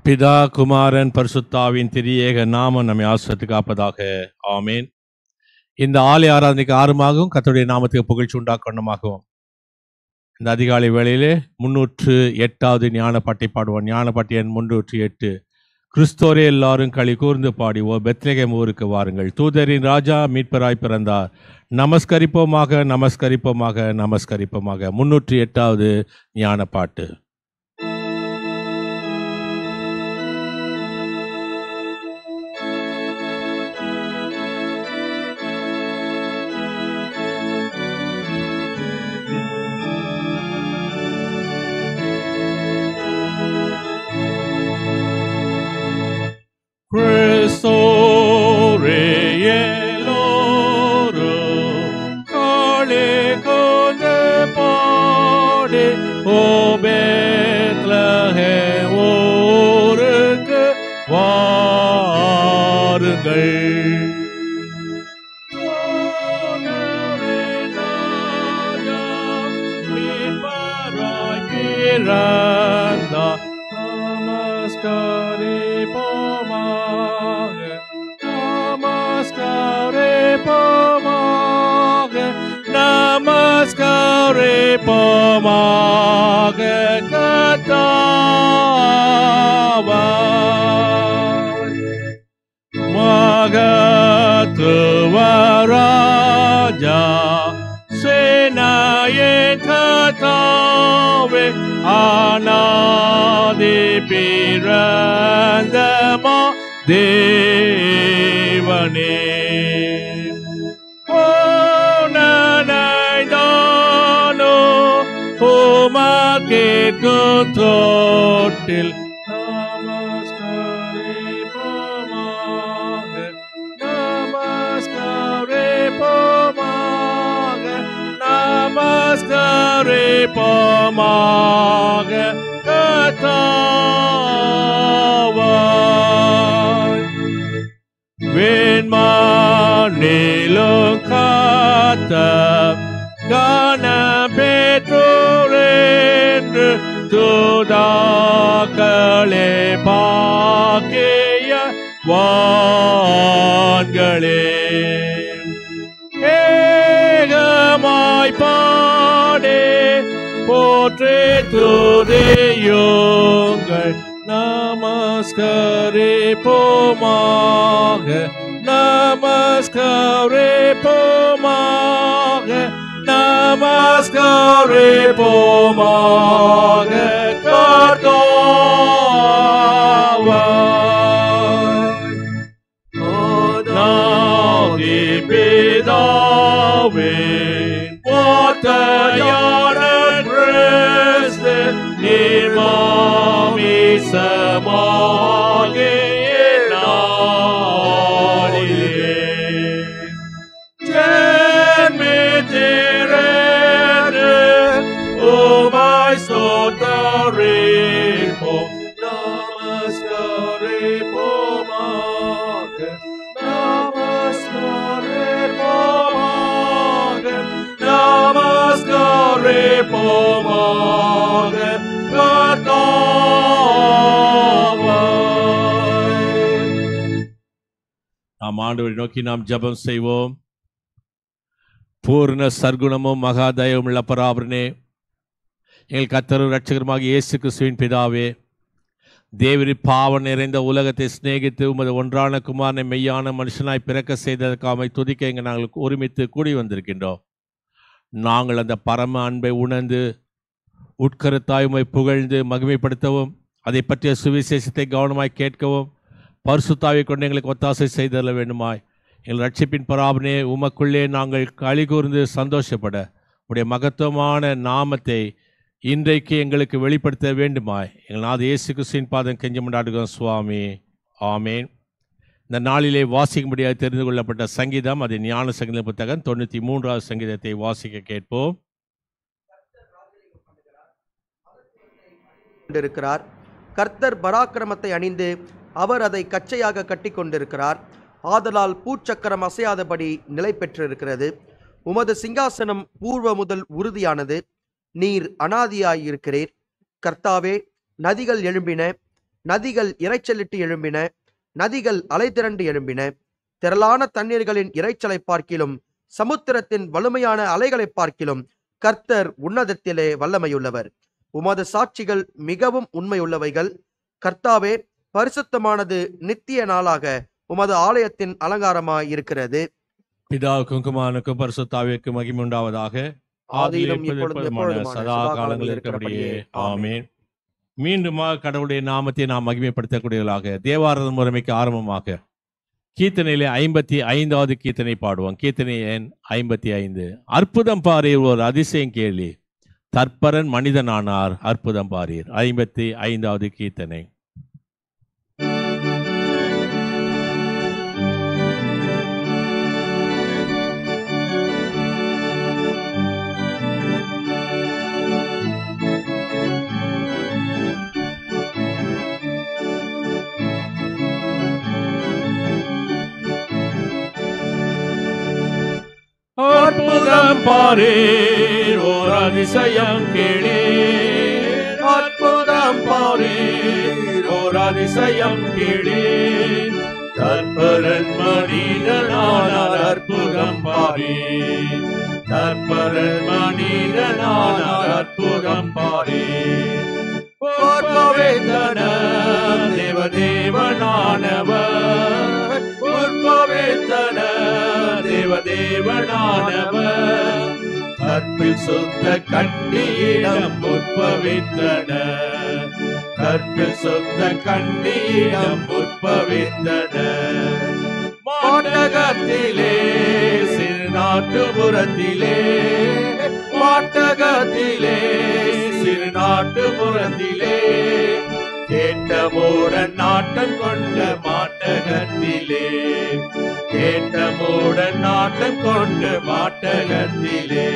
பிதா குமாரன் பரிசுத்தாவின் திரியேக நாமம் நம்மை ஆசிரியத்து காப்பதாக. ஆமேன். இந்த ஆலய ஆராதனைக்கு ஆறுமாகவும் கர்த்தருடைய நாமத்துக்கு புகழ்ச்சி உண்டாக்கணுமாகவும் இந்த அதிகாலை வேளையிலே 308வது ஞானப்பாட்டை பாடுவோம். ஞானப்பாட்டு எண் 308. கிறிஸ்தோரே எல்லாரும் களி கூர்ந்து பாடிவோ பெத்லகேம் ஊருக்கு வாருங்கள், தூதரின் ராஜா மீட்பராய் பிறந்தார், நமஸ்கரிப்போமாக நமஸ்கரிப்போமாக நமஸ்கரிப்போமாக. 308வது ஞானப்பாட்டு. Cristore elorum cale conde pade o Bethlehem ஊருக்கு வாருங்கள். Namaskare pomage katavan magatuva raja senayen katave anadi pirandama devane. தொட்டில் நமஸ்காரே போமாக நமஸ்காரே போமாக நமஸ்காரே போமாக கதாவாய் வேண்மானிலும் காத்த கான பெற்றோரென்று துதாக்களே பாக்கிய வான்களே ஏகமாய் பாடே போற்றே துதியுங்கள். நமஸ்காரே போமாக நமஸ்காரே போமாக நமஸ்காரே போமாக கர்த்தாவாய். நாதி பிதாவே வார்த்தையான கிறிஸ்து நிர்மாமிசமாகி நாளிலே Sotaripo, namaskare pomage, namaskare pomage, namaskare pomage, கர்த்தாவாய். நாம் ஆண்டவரை நோக்கி நாம் ஜெபம் செய்வோம். பூர்ண சர்க்குணமும் மகாதயவும் உள்ள பராபரனே, எங்கள் கர்த்தரும் இரட்சகருமாக இயேசு கிறிஸ்துவின் பிதாவே, தேவரின் பாவம் நிறைந்த உலகத்தை சிநேகித்து உமது ஒன்றான குமாரனை மெய்யான மனுஷனாய் பிறக்க செய்ததற்காக துதிக்க இங்கே நாங்கள் ஒருமித்து கூடி வந்திருக்கின்றோம். நாங்கள் அந்த பரம அன்பை உணர்ந்து உட்கருத்தாய் உம்மை புகழ்ந்து மகிமைப்படுத்தவும், அதை பற்றிய சுவிசேஷத்தை கவனமாய் கேட்கவும் பரிசுத்தாவை கொண்டு எங்களுக்கு ஒத்தாசை செய்தல்ல வேண்டுமாய். எங்கள் ரட்சிப்பின் பராபரனே, உமக்குள்ளே நாங்கள் களி கூர்ந்து சந்தோஷப்பட உடைய மகத்துவமான நாமத்தை இன்றைக்கு எங்களுக்கு வெளிப்படுத்த வேண்டுமாய் எங்கள் நாத இயேசு கிறிஸ்துவின் பாதம் கெஞ்சி கொண்டாடுகிறோம் சுவாமி. ஆமேன். இந்த நாளிலே வாசிக்கும்படியாக தெரிந்து கொள்ளப்பட்ட சங்கீதம், அது ஞான சங்கீத புத்தகம் 93வது சங்கீதத்தை வாசிக்க கேட்போம். கர்த்தர் பராக்கிரமத்தை அணிந்து அவர் அதை கச்சையாக கட்டி கொண்டிருக்கிறார். ஆதலால் பூச்சக்கரம் அசையாதபடி நிலை பெற்றிருக்கிறது. உமது சிங்காசனம் பூர்வ முதல் உறுதியானது. நீர் அனாதியாயிருக்கிறீர். கர்த்தாவே, நதிகள் எழும்பின, நதிகள் இரைச்சலிட்டு எழும்பின, நதிகள் அலை திரண்டு எழும்பின. திரளான தண்ணீர்களின் இரைச்சலை பார்க்கிலும் சமுத்திரத்தின் வலிமையான அலைகளை பார்க்கிலும் கர்த்தர் உன்னதத்திலே வல்லமையுள்ளவர். உமது சாட்சிகள் மிகவும் உண்மையுள்ளவைகள். கர்த்தாவே, பரிசுத்தமானது நித்திய நாளாக உமது ஆலயத்தின் அலங்காரமாய் இருக்கிறது. பிதாவுக்கும் குமாரனுக்கும் பரிசுத்தாவிற்கும் மகிமை உண்டாவதாக. ஆதியிலும் இப்பொழுதும் எப்பொழுதுமான சதா காலங்கள் இருக்கிறபடியே ஆமென். மீண்டுமாக கடவுளுடைய நாமத்தை நாம் மகிமைப்படுத்தக்கூடியவர்களாக தேவாராதன முறைமைக்கு ஆரம்பமாக கீர்த்தனையிலே 55வது கீர்த்தனை பாடுவோம். கீர்த்தனை எண் 55. அற்புதம் பாரீர், ஒரு அதிசயம் கேளி, தற்பரன் மனிதனானார், அற்புதம் பாரீர். 55வது கீர்த்தனை. அற்புதம் பாரீர், ஓர் அதிசயம் கேளீர், அற்புதம் பாரீர், ஓர் அதிசயம் கேளீர், தற்பரன் மனிதனானார், அற்புதம் பாரீர், தற்பரன் மனிதனானார், அற்புதம் பாரீர். உற்பவேத்தனர் தேவதேவனானவர், உற்பவேத்தனர் தேவதேவனானவர், கற்பில் சுத்த கண்ணியிடம் உற்பவித்தனர், கற்பில் சுத்த கண்ணியிடம் உற்பவித்தனர். மாட்டகத்திலே சிறுநாட்டுப்புறத்திலே, மாட்டகத்திலே சிறுநாட்டுப்புறத்திலே, கேட்டமோடன் நாட்டம் கொண்ட மாட்டகத்திலே, கேட்டமோடன் நாட்டம் கொண்ட மாட்டகத்திலே,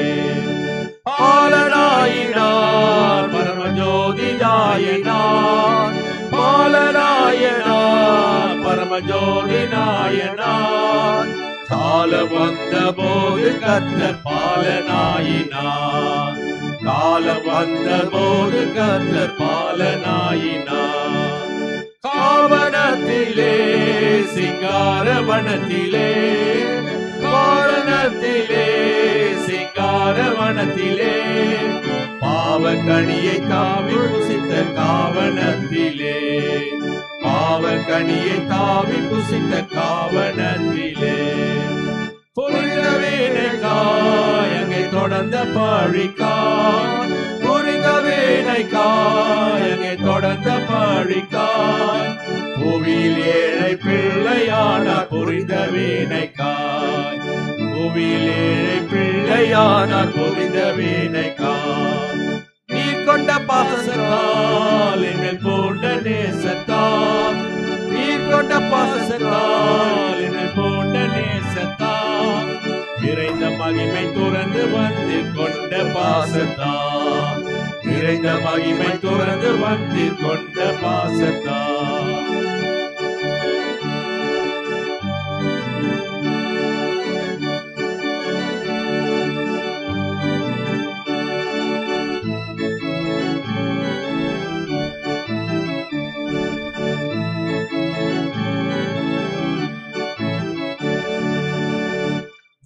பாலனாயினார் பரமஜோதிதாயினார், பாலனாயனார் பரமஜோதிநாயனார், காலம் வந்த போது கர்த்தர் பாலனாயினார், காலம் வந்த போது கர்த்தர் பாலனாயினார். காவனத்திலே சிங்காரவனத்திலே, காரணத்திலே சிங்காரவனத்திலே, பாவக்கனியை காவி புசித்த காவனத்திலே, பாவக்கனியை காவி புசித்த காவனத்திலே, புரிந்தவேனைக்காய் அங்கே தொடர்ந்த பழிக்காய், புரிந்தவேனைக்காய் அங்கே தொடர்ந்த பழிக்காய், புவியில் ஏழை பிள்ளையானார் புரிந்தவேனைக்காய், புவியில் ஏழை பிள்ளையானார் புரிந்தவேனைக்காய். நீர் கொண்ட பாசத்தால் எங்கள் போன்ற நேசத்தால், நீர் கொண்ட பாசத்தால் எங்கள் போன்ற நேசத்தால், நிறைந்த மகிமை துறந்து வந்து கொண்ட பாசத்தால், நிறைந்த மகிமை துறந்து வந்து கொண்ட பாசத்தால்.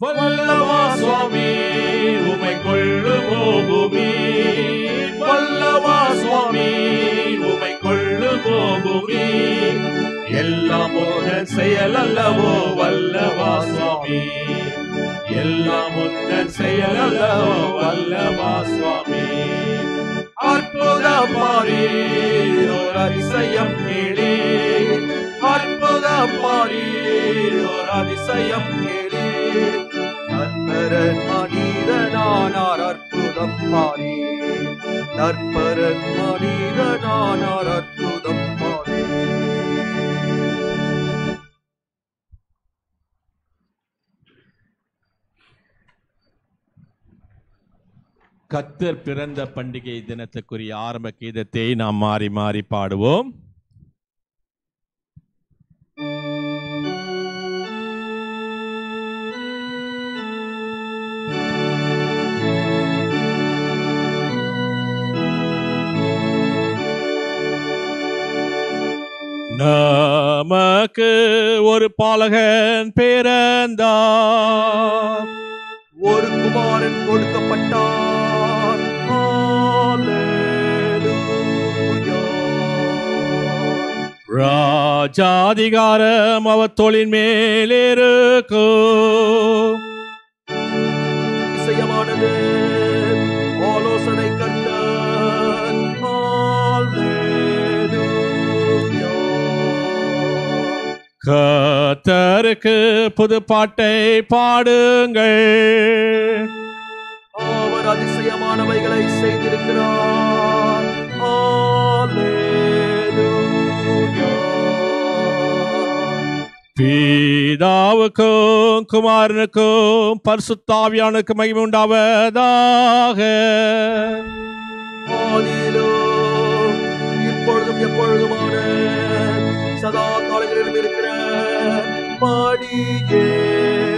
வல்லவா சுவாமி உமை கொள்ளுமோ பூமி, வல்லவா சுவாமி உமை கொள்ளுமோ பூமி, எல்லாம் உந்தன் செயல் அல்லவோ வல்லவா சுவாமி, எல்லாம் உந்தன் செயல் அல்லவோ வல்லவா சுவாமி. அற்புதம் பாரீர், ஓர் அதிசயம் கேளீர், அற்புதம் பாரீர், ஓர் அதிசயம் கேளீர், தற்பரன் மனிதனானார், அற்புதம் பாரீர், தற்பரன் மனிதனானார், அற்புதம் பாரீர். கர்த்தர் பிறந்த பண்டிகை தினத்துக்குரிய ஆரம்ப கீதத்தை நாம் மாறி மாறி பாடுவோம். நமக்கு ஒரு பாலகன் பிறந்தார், ஒரு குமாரன் கொடுக்கப்பட்டார். ஹல்லேலூயா. ராஜாதிகாரம் அவர் தோளின் மேலிருக்கும். அதிசயமானது ஆலோசனை கர்த்தர். ஹல்லேலூயா. கர்த்தருக்கு புது பாட்டை பாடுங்கள், அவர் அதிசயமானவைகளை செய்திருக்கிறார். ஹல்லேலூயா. பிதாவுக்கும் குமாரனுக்கும் பரிசுத்தாவியானுக்கும் மகிமை உண்டாவதாக. ஆதியிலும் இப்பொழுதும் எப்பொழுதுமான சதா காலங்களிலும் இருக்கிற படியே.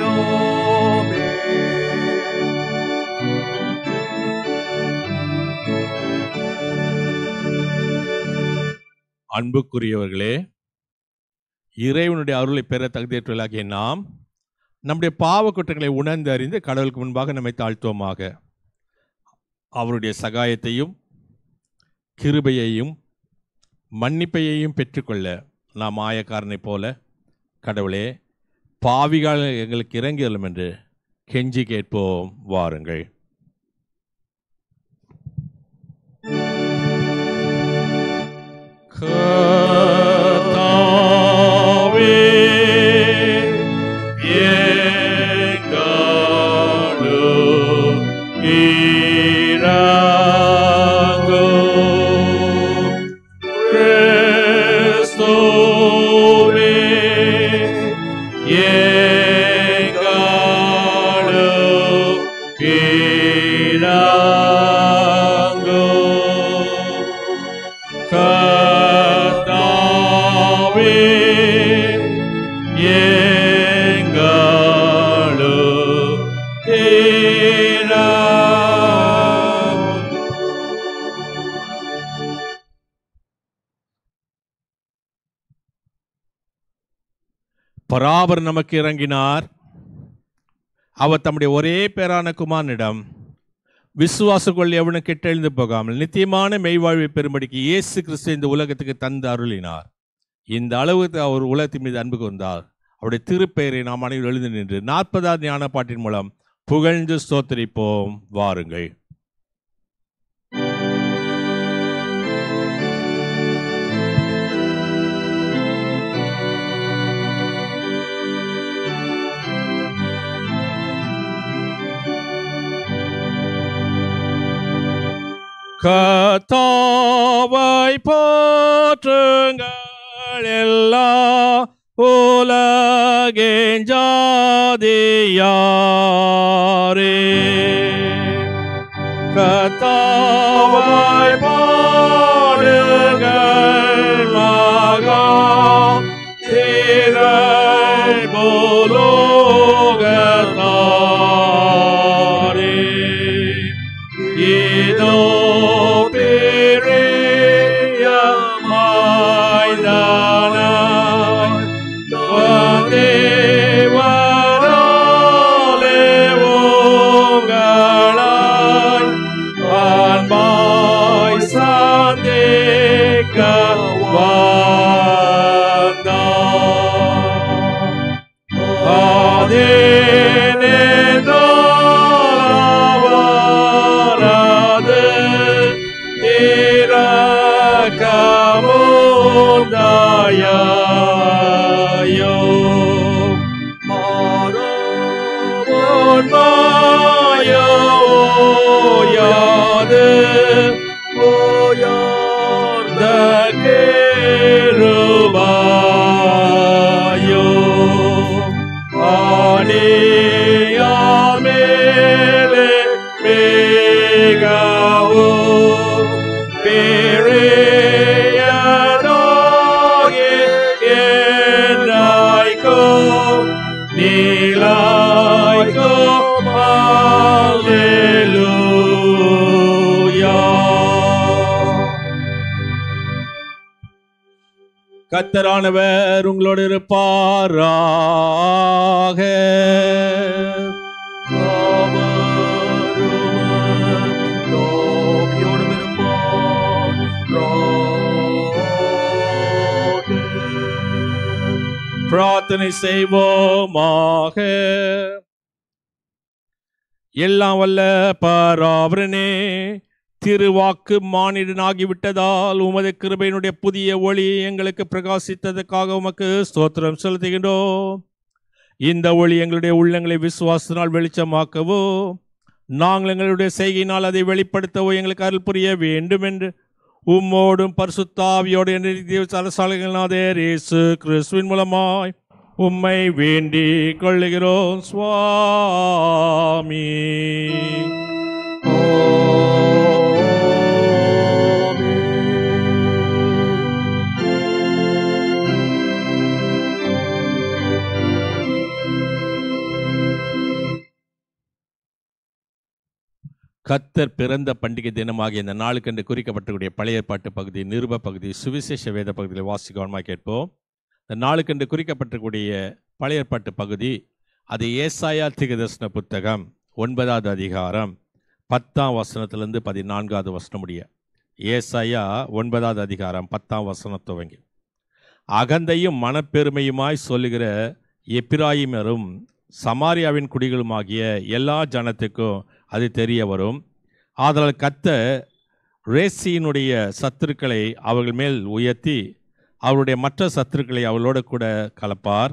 ஆமென். அன்புக்குரியவர்களே, இறைவனுடைய அருளை பெற தகுதியற்றவர்களாகிய நாம் நம்முடைய பாவ குற்றங்களை உணர்ந்து அறிந்து கடவுளுக்கு முன்பாக நம்மை தாழ்த்துவோமாக. அவருடைய சகாயத்தையும் கிருபையையும் மன்னிப்பையையும் பெற்றுக்கொள்ள நாம் ஆயக்காரனைப் போல, கடவுளே பாவிகள் எங்களுக்கு இறங்கியலும் என்று கெஞ்சி கேட்போம். வாருங்கள். பராபர் நமக்கு இறங்கினார். அவர் தம்முடைய ஒரே பேரான குமாரனிடம் விசுவாச கொள் எவனும் கெட்டெழுந்து போகாமல் நித்தியமான மெய்வாழ்வை பெறும்படிக்கு இயேசு கிறிஸ்து இந்த உலகத்துக்கு தந்து அருளினார். இந்த அளவுக்கு அவர் உலகத்தின் மீது அன்பு கொண்டார். அவருடைய திருப்பெயரை நாம் அனைவரும் எழுந்து நின்று 40வது ஞான பாட்டின் மூலம் புகழ்ந்து ஸ்தோத்திரிப்போம். வாருங்கள். கர்த்தாவை போற்றுங்கள் எல்லா உலகின் ஜாதியாரே. கர்த்தாவை பாடுங்கள் மகா திரை பூலோகத்தாரே. இதோ கர்த்தரானவர் உங்களோடு இருப்பாராக. பிரார்த்தனை செய்வோமாக. எல்லாம் வல்ல பராபரனே, திருவாக்கு மானிடனாகிவிட்டதால் உமது கிருபையினுடைய புதிய ஒளி எங்களுக்கு பிரகாசித்ததற்காக உமக்கு ஸ்தோத்திரம் செலுத்துகின்றோம். இந்த ஒளி எங்களுடைய உள்ளங்களை விசுவாசத்தினால் வெளிச்சமாக்கவோ, நாங்கள் எங்களுடைய செய்கையினால் அதை வெளிப்படுத்தவோ எங்களுக்கு அருள் புரிய வேண்டும் என்று உம்மோடும் பரிசுத்தாவியோடு அரசாலைகளாதேர் இயேசு கிறிஸ்துவின் மூலமாய் உம்மை வேண்டிக் கொள்ளுகிறோம் சுவாமி. கர்த்தர் பிறந்த பண்டிகை தினமாகிய இந்த நாளுக்கென்று குறிக்கப்பட்டக்கூடிய பழைய ஏற்பாட்டு பகுதி, நிருப பகுதி, சுவிசேஷ வேத பகுதியில் வாசிக்கவனமாக கேட்போம். இந்த நாளுக்கென்று குறிக்கப்பட்டக்கூடிய பழைய ஏற்பாட்டு பகுதி, அது ஏசாயா தீர்க்கதரிசன புத்தகம் 9வது அதிகாரம் 10ஆம் வசனத்திலிருந்து 14வது வசனம் முடிய. ஏசாயா 9வது அதிகாரம் 10ஆம் வசனம் துவங்கி. அகந்தையும் மனப்பெருமையுமாய் சொல்லுகிற எப்பிராயிமரும் சமாரியாவின் குடிகளுமாகிய எல்லா ஜனத்துக்கும் அது தெரிய வரும். ஆதலால் கர்த்தர் ரேசியினுடைய சத்துருக்களை அவர்கள் மேல் உயர்த்தி அவருடைய மற்ற சத்துருக்களை அவளோடு கூட கலப்பார்.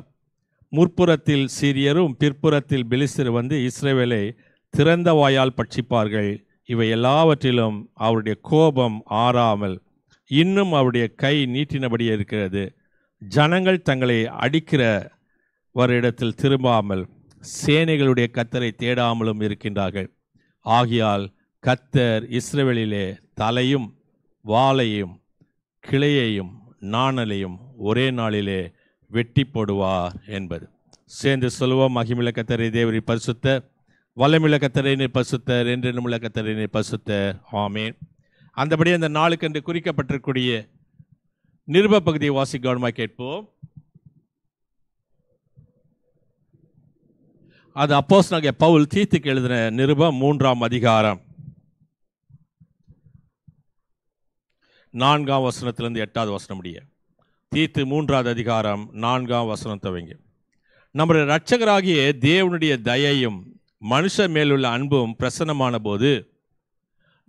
முற்புறத்தில் சீரியரும் பிற்புறத்தில் பெலிஸ்தர் வந்து இஸ்ரவேலை திறந்த வாயால் பட்சிப்பார்கள். இவை எல்லாவற்றிலும் அவருடைய கோபம் ஆறாமல் இன்னும் அவருடைய கை நீட்டினபடியே இருக்கிறது. ஜனங்கள் தங்களை அடிக்கிற இடத்தில் திரும்பாமல் சேனைகளுடைய கர்த்தரை தேடாமலும் இருக்கின்றார்கள். ஆகையால் கர்த்தர் இஸ்ரவேலிலே தலையும் வாலையும் கிளையையும் நாணலையும் ஒரே நாளிலே வெட்டி போடுவார் என்பது. சேர்ந்து சொல்லுவோம். மகிமில்ல கர்த்தரே தேவரீ பரிசுத்தர், வல்லமையுள்ள கர்த்தரே நீர் பரிசுத்தர், என்றென்றுமுள்ள கர்த்தரே நீர் பரிசுத்தர். ஆமென். அந்தபடி அந்த நாளுக்கென்று குறிக்கப்பட்டிருக்கூடிய நிருப பகுதியை வாசிக்கவனமாக கேட்போம். அது அப்போஸ்தலனாகிய பவுல் தீத்துக்கு எழுதின நிருபம் 3ஆம் அதிகாரம் 4ஆம் வசனத்திலிருந்து 8வது வசனம் முடிய. தீத்து 3வது அதிகாரம் 4ஆம் வசனம் துவங்கி. நம்முடைய இரட்சகராகிய தேவனுடைய தயையும் மனுஷர் மேலுள்ள அன்பும் பிரசன்னமான போது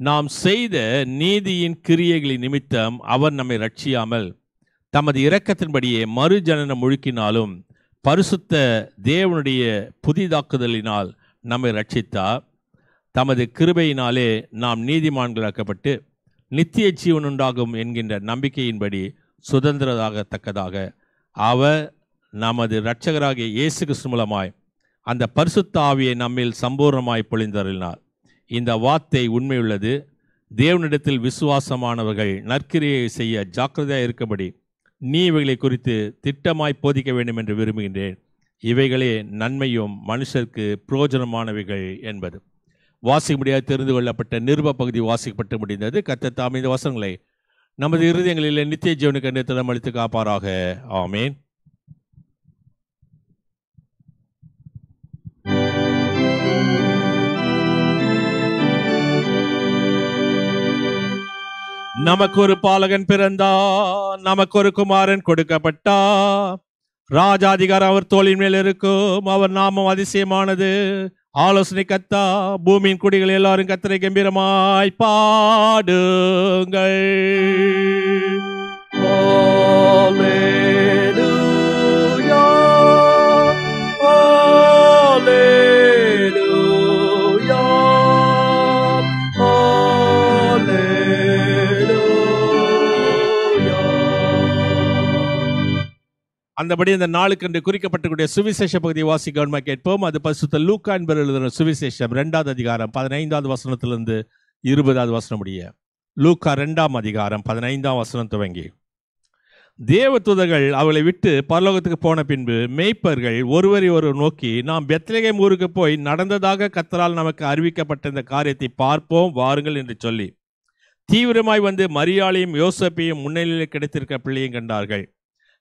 நாம் செய்த நீதியின் கிரியைகளின் நிமித்தம் அவர் நம்மை ரட்சியாமல் தமது இரக்கத்தின்படியே மறுஜனனம் முழுக்கினாலும் பரிசுத்த தேவனுடைய புதிதாக்குதலினால் நம்மை ரட்சித்தார். தமது கிருபையினாலே நாம் நீதிமான்களாக்கப்பட்டு நித்திய ஜீவன் உண்டாகும் என்கின்ற நம்பிக்கையின்படி சுதந்திரராகத்தக்கதாக அவர் நமது இரட்சகராகிய இயேசு கிறிஸ்து மூலமாய் அந்த பரிசுத்த ஆவியை நம்மில் சம்பூர்ணமாய் பொழிந்தருளினார். இந்த வார்த்தை உண்மையுள்ளது. தேவனிடத்தில் விசுவாசமானவர்கள் நற்கிரியை செய்ய ஜாக்கிரதையாக இருக்கபடி நீ இவைகளை குறித்து திட்டமாய் போதிக்க வேண்டும் என்று விரும்புகின்றேன். இவைகளே நன்மையும் மனுஷருக்கு பிரயோஜனமானவைகள் என்பது. வாசிக்க முடியாது தெரிந்து கொள்ளப்பட்ட நிருப பகுதி வாசிக்கப்பட்டு முடிந்தது. கர்த்தர் தாம் இந்த வசனங்களை நமது இருதயங்களிலே நித்திய ஜீவனுக்கு என்று திடம் அளித்து காப்பாராக. ஆமேன். நமக்கு ஒரு பாலகன் பிறந்தா, நமக்கு ஒரு குமாரன் கொடுக்கப்பட்டா, ராஜாதிகாரம் அவர் தோளின் மேல் இருக்கும். அவர் நாமம் அதிசயமானது, ஆலோசனை கர்த்தா. பூமியின் குடிகள் எல்லாரும் கர்த்தரை கம்பீரமாய் பாடுங்கள். அந்தபடி இந்த நாளுக்கென்று குறிக்கப்பட்டக்கூடிய சுவிசேஷ பகுதியை வாசிக்க கேட்போம். அது பரிசுத்த லூக்கா என்பவர் எழுதின சுவிசேஷம் 2வது அதிகாரம் 15வது வசனத்திலிருந்து 20வது வசனம் முடிய. லூக்கா 2ஆம் அதிகாரம் 15ஆம் வசனம் துவங்கி. தேவதூதர்கள் அவளை விட்டு பரலோகத்துக்கு போன பின்பு மேய்ப்பர்கள் ஒருவரை ஒருவர் நோக்கி, நாம் பெத்லகேம் ஊருக்கு போய் நடந்ததாக கர்த்தரால் நமக்கு அறிவிக்கப்பட்ட இந்த காரியத்தை பார்ப்போம் வாருங்கள் என்று சொல்லி தீவிரமாய் வந்து மரியாளையும் யோசேப்பையும் முன்னிலையில் கிடைத்திருக்க பிள்ளையும் கண்டார்கள்.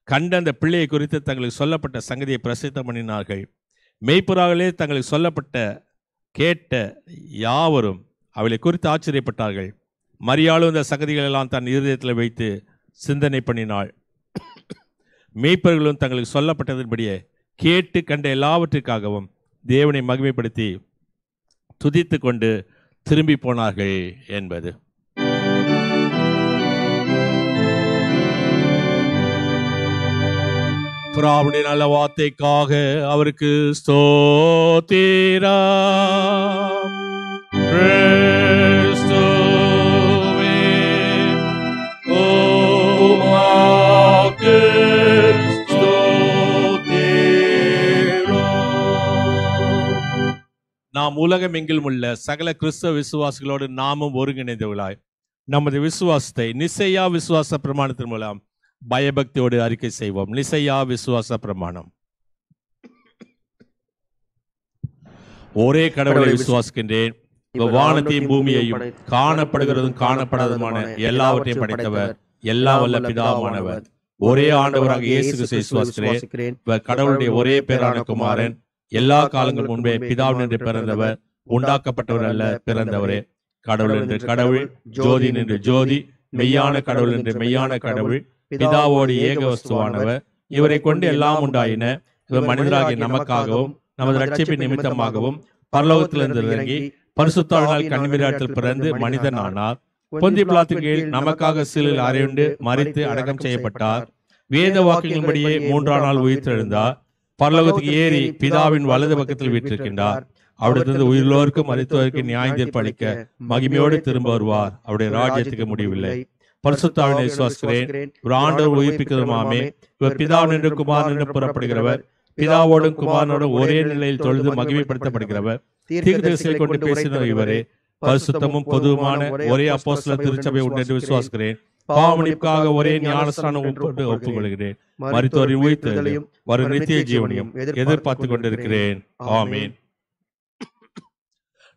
கண்ட அந்த பிள்ளையை குறித்து தங்களுக்கு சொல்லப்பட்ட சங்கதியை பிரசித்தம் பண்ணினார்கள். மெய்ப்புறாகளே தங்களுக்கு சொல்லப்பட்ட கேட்ட யாவரும் அவளை குறித்து ஆச்சரியப்பட்டார்கள். மரியாளும் இந்த சங்கதிகள் எல்லாம் தன் இருதயத்தில் வைத்து சிந்தனை பண்ணினாள். மெய்ப்பர்களும் தங்களுக்கு சொல்லப்பட்டதன்படியே கேட்டு கண்ட எல்லாவற்றிற்காகவும் தேவனை மகிமைப்படுத்தி துதித்து கொண்டு திரும்பி போனார்கள் என்பது. அவருடைய நல்ல வார்த்தைக்காக அவருக்கு ஸ்தோத்திரம். கிறிஸ்துவே உமக்கு ஸ்தோத்திரம். நாம் உலகம் எங்கிலும் உள்ள சகல கிறிஸ்தவ விசுவாசிகளோடு நாமும் ஒருங்கிணைந்தவர்களாய் நமது விசுவாசத்தை நிசையா விசுவாச பிரமாணத்தின் மூலம் பயபக்தியோடு அறிக்கை செய்வோம். நிசையா விசுவாச பிரமாணம். ஒரே கடவுளை விசுவாசிக்கின்றேன், வானத்தையும் பூமியையும் காணப்படுகிறதும் காணப்படாததுமான எல்லாவற்றையும் படைத்தவர் எல்லாம் வல்ல பிதாவானவர் ஒரே ஆண்டவராக இயேசு கிறிஸ்துவை விசுவாசிக்கிறேன். கடவுளுடைய ஒரே பேரான குமாரன், எல்லா காலங்கள் முன்பே பிதாவினின்று பிறந்தவர், உண்டாக்கப்பட்டவர் அல்ல, பிறந்தவரே. கடவுள் என்று கடவுள், ஜோதி என்று ஜோதி, மெய்யான கடவுள் என்று மெய்யான கடவுள், பிதாவோடு ஏக வஸ்துவானவர். இவரை கொண்டு எல்லாம் உண்டாயின. இவர் மனிதராகிய நமக்காகவும் நமது ரட்சிப்பின் நிமித்தமாகவும் பரலோகத்திலிருந்து இறங்கி பரிசுத்தாவினால் கன்னிமரியாத்தில் பிறந்து மனிதன் ஆனார். பொந்தி பிலாத்தின் கீழ் நமக்காக சிலுவையில் அறையுண்டு மரித்து அடக்கம் செய்யப்பட்டார். வேத வாக்கியங்களின்படியே 3ஆம் நாள் உயிர்த்தெழுந்தார். பரலோகத்துக்கு ஏறி பிதாவின் வலது பக்கத்தில் வீற்றிருக்கின்றார். அவரிடத்திலிருந்து உயிரோருக்கும் மரித்தோருக்கும் நியாய தீர்ப்பு அளிக்க மகிமையோடு திரும்ப வருவார். அவருடைய ராஜ்யத்துக்கு முடிவில்லை. பரிசுத்தாவினை விசுவாசிக்கிறேன். ஒரு ஆண்டவர் உயிர்ப்பிக்கிறதுமாமே. இவர் பிதாவின் என்று குமாரன் என்று புறப்படுகிறவர், பிதாவோடும் குமாரனோடும் ஒரே நிலையில் தொழுது மகிமைப்படுத்தப்படுகிறவர். தீர்க்கதரிசிகளை கொண்டு பேசினவர் இவரே. பரிசுத்தமும் பொதுவான ஒரே அப்போஸ்தலர் திருச்சபை உண்டு என்று விசுவாசிக்கிறேன். பாவமன்னிப்புக்காக ஒரே ஞானஸ்நானம் ஒப்புக்கொள்கிறேன். மரித்தோரின் உயிர்த்தெழுதலையும் வரும் நித்திய ஜீவனையும் எதிர்பார்த்து கொண்டிருக்கிறேன். ஆமீன்.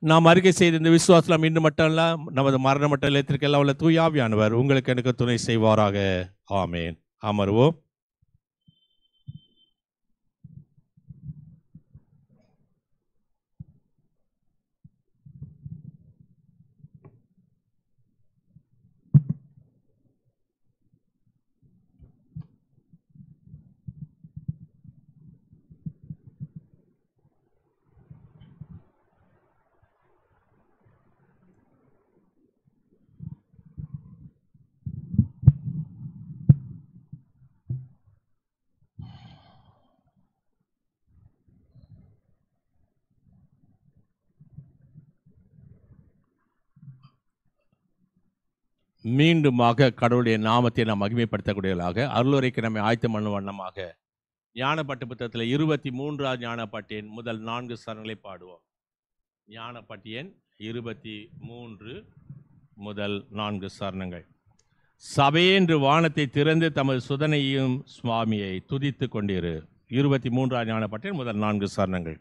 நாம் அறிக்கை செய்த இந்த விசுவாசம் இன்று மட்டும் அல்ல, நமது மரண மட்டும் இல்லத்திற்கெல்லாம் உள்ள தூய ஆவியானவர் உங்களுக்கு எனக்கு துணை செய்வாராக. ஆமேன். அமர்வோம். மீண்டுமாக கடவுளுடைய நாமத்தை நாம் மகிமைப்படுத்தக்கூடியவர்களாக அருளுரைக்கு நம்மை ஆயத்தம் பண்ணும் வண்ணமாக ஞானப்பட்டு புத்தகத்தில் 23ஆம் ஞானப்பாட்டின் முதல் 4 சரணங்களை பாடுவோம். ஞானப்பட்டியன் 23 முதல் 4 சரணங்கள். சபையென்று வானத்தை திறந்து தமது சுதனையும் சுவாமியை துதித்து கொண்டிரு. 23ஆம் ஞானப்பாட்டின் முதல் 4 சரணங்கள்.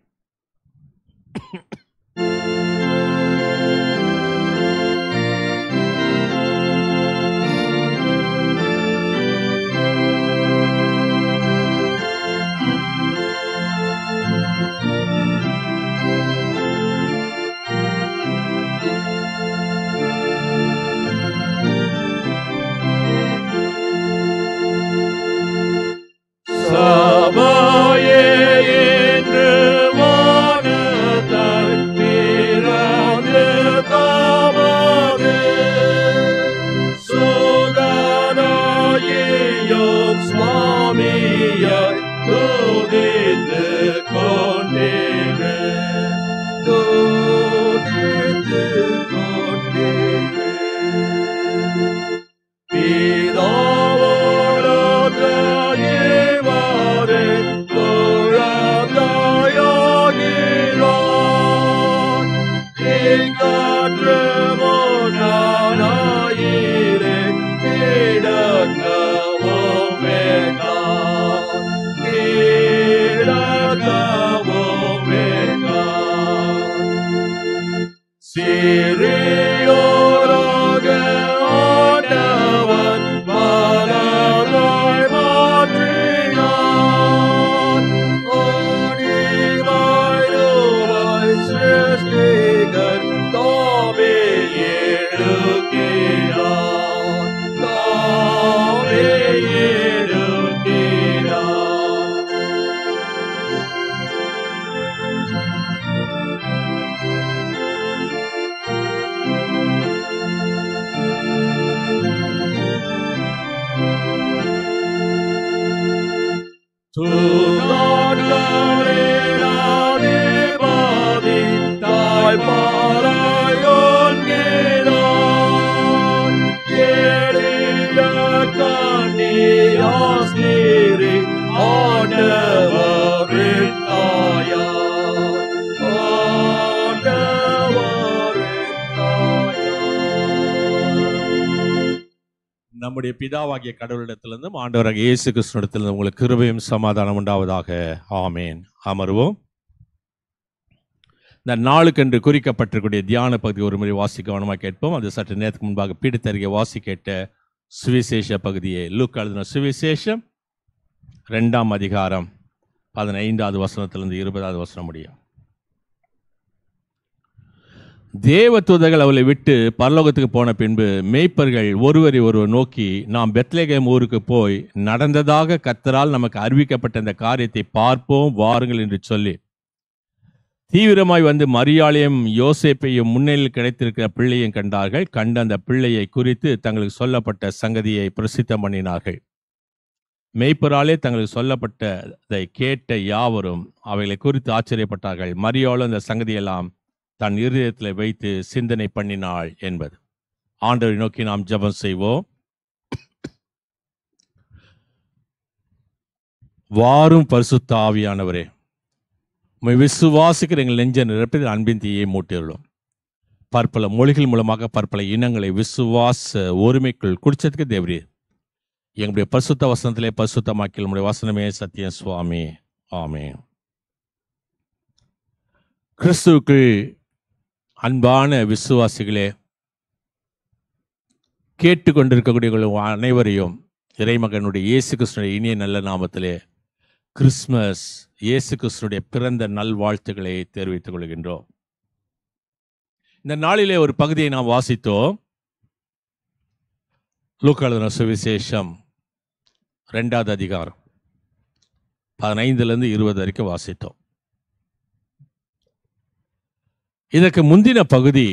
சிறியோராக ஆண்டவன் மனதாய் மாற்றி நம்முடைய பிதாவாகிய கடவுளிடத்திலிருந்தும் ஆண்டவராகிய இயேசு கிறிஸ்துவிடத்திலிருந்து உங்களுக்கு கிருபையும் சமாதானம் உண்டாவதாக. ஆமேன். அமர்வோம். இந்த நாளுக்கென்று குறிக்கப்பட்டிருக்கூடிய தியான பகுதி ஒரு முறை வாசி கவனமாக கேட்போம். அது சற்று நேரத்துக்கு முன்பாக பீடத்தருகே வாசி கேட்ட சுவிசேஷ பகுதியை லூக்கா எழுதின சுவிசேஷம் 2ஆம் அதிகாரம் 15வது வசனத்திலிருந்து 20வது வசனம் முடியும். தேவதூதர்கள் அவளை விட்டு பரலோகத்துக்கு போன பின்பு மேய்ப்பர்கள் ஒருவரை ஒருவர் நோக்கி, நாம் பெத்லகேம் ஊருக்கு போய் நடந்ததாக கர்த்தரால் நமக்கு அறிவிக்கப்பட்ட இந்த காரியத்தை பார்ப்போம் வாருங்கள் என்று சொல்லி தீவிரமாய் வந்து மரியாளையும் யோசேப்பையும் முன்னிலையில் கிடைத்திருக்கிற பிள்ளையும் கண்டார்கள். கண்ட அந்த பிள்ளையை குறித்து தங்களுக்கு சொல்லப்பட்ட சங்கதியை பிரசித்தம் பண்ணினார்கள். மேய்ப்பராலே தங்களுக்கு சொல்லப்பட்டதை கேட்ட யாவரும் அவைகளை குறித்து ஆச்சரியப்பட்டார்கள். மரியாளும் அந்த சங்கதியெல்லாம் தன் இருதயத்தில் வைத்து சிந்தனை பண்ணினாள் என்பது. ஆண்டவரை நோக்கி நாம் ஜெபம் செய்வோம். வாரும் பரிசுத்த ஆவியானவரே, உம்மை விசுவாசிக்கிற எங்கள் நெஞ்ச நிரப்பி அன்பின் தீயை மூட்டியுள்ளோம். பற்பல மொழிகள் மூலமாக பற்பல இனங்களை விசுவாச ஒருமைக்குள் குடிச்சதுக்கு தேவரீர் எங்களுடைய பரிசுத்த வசனத்திலே பரிசுத்தமாக்கி நம்முடைய வசனமே சத்தியம் சுவாமி. ஆமென். கிறிஸ்துவுக்கு அன்பான விசுவாசிகளே, கேட்டுக்கொண்டிருக்கக்கூடிய அனைவரையும் இறைமகனுடைய இயேசு கிறிஸ்துடைய இனிய நல்ல நாமத்திலே கிறிஸ்மஸ் இயேசு கிறிஸ்துடைய பிறந்த நல்வாழ்த்துக்களை தெரிவித்துக் கொள்கின்றோம். இந்த நாளிலே ஒரு பகுதியை நாம் வாசித்தோம். லூக்கா எழுதின சுவிசேஷம் 2வது அதிகாரம் 15லிருந்து 20 வரைக்கும் வாசித்தோம். இதற்கு முந்தின பகுதி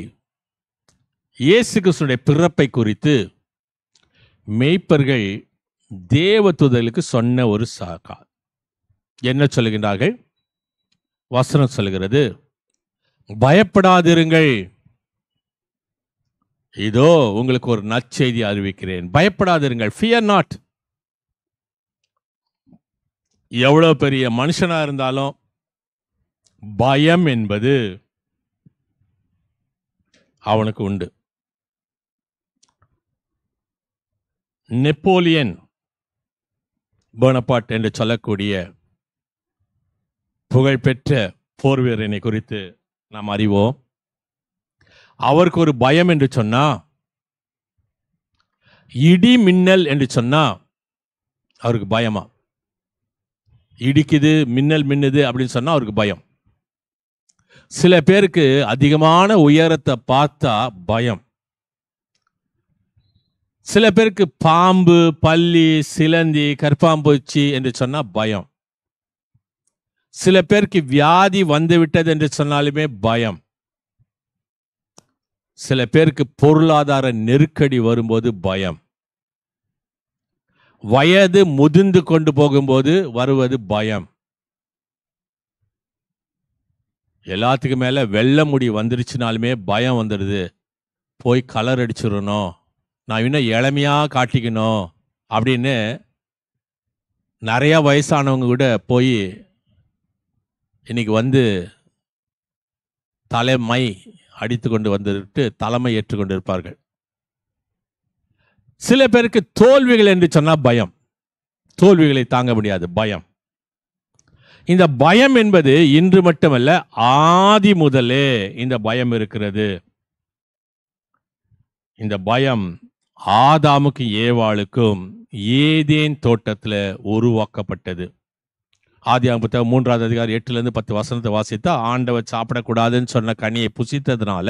இயேசு கிறிஸ்துடைய பிறப்பை குறித்து மேய்ப்பர்கள் தேவதூதர்களுக்கு சொன்ன ஒரு சாக்கா. என்ன சொல்லுகின்றார்கள்? வசனம் சொல்லுகிறது, பயப்படாதிருங்கள், இதோ உங்களுக்கு ஒரு நற்செய்தி அறிவிக்கிறேன். பயப்படாதிருங்கள், ஃபியர் நாட். எவ்வளவு பெரிய மனுஷனா இருந்தாலும் பயம் என்பது அவனுக்கு உண்டு. நெப்போலியன் போனபார்ட் என்று சொல்லக்கூடிய புகழ்பெற்ற போர் வீரனை குறித்து நாம் அறிவோம். அவருக்கு ஒரு பயம் என்று சொன்னா, இடி மின்னல் என்று சொன்னா அவருக்கு பயமா? இடிக்குது, மின்னல் மின்னுது அப்படின்னு சொன்னா அவருக்கு பயம். சில பேருக்கு அதிகமான உயரத்தை பார்த்தா பயம். சில பேருக்கு பாம்பு, பல்லி, சிலந்தி, கற்பாம்பூச்சி என்று சொன்னா பயம். சில பேருக்கு வியாதி வந்து விட்டது என்று சொன்னாலுமே பயம். சில பேருக்கு பொருளாதார நெருக்கடி வரும்போது பயம். வயது முதிர்ந்து கொண்டு போகும்போது வருவது பயம். எல்லாத்துக்கும் மேல வெள்ளை முடி வந்துருச்சுனாலுமே பயம் வந்துடுது. போய் கலர் அடிச்சிடணும், நான் இன்னும் இளமையா காட்டிக்கணும் அப்படின்னு நிறைய வயசானவங்க கூட போய் இன்னைக்கு வந்து தலைமை அடித்து கொண்டு வந்துட்டு தலைமை ஏற்றுக்கொண்டு இருப்பார்கள். சில பேருக்கு தோல்விகள் என்று சொன்னா பயம். தோல்விகளை தாங்க முடியாது, பயம். இந்த பயம் என்பது இன்று மட்டுமல்ல, ஆதி முதலே இந்த பயம் இருக்கிறது. இந்த பயம் ஆதாமுக்கும் ஏவாளுக்கும் ஏதேன் தோட்டத்தில் உருவாக்கப்பட்டது. ஆதியாகமம் புத்தகம் 3வது அதிகாரம் 8லிருந்து 10 வசனத்தை வாசித்தா, ஆண்டவர் சாப்பிடக்கூடாதுன்னு சொன்ன கனியை புசித்ததுனால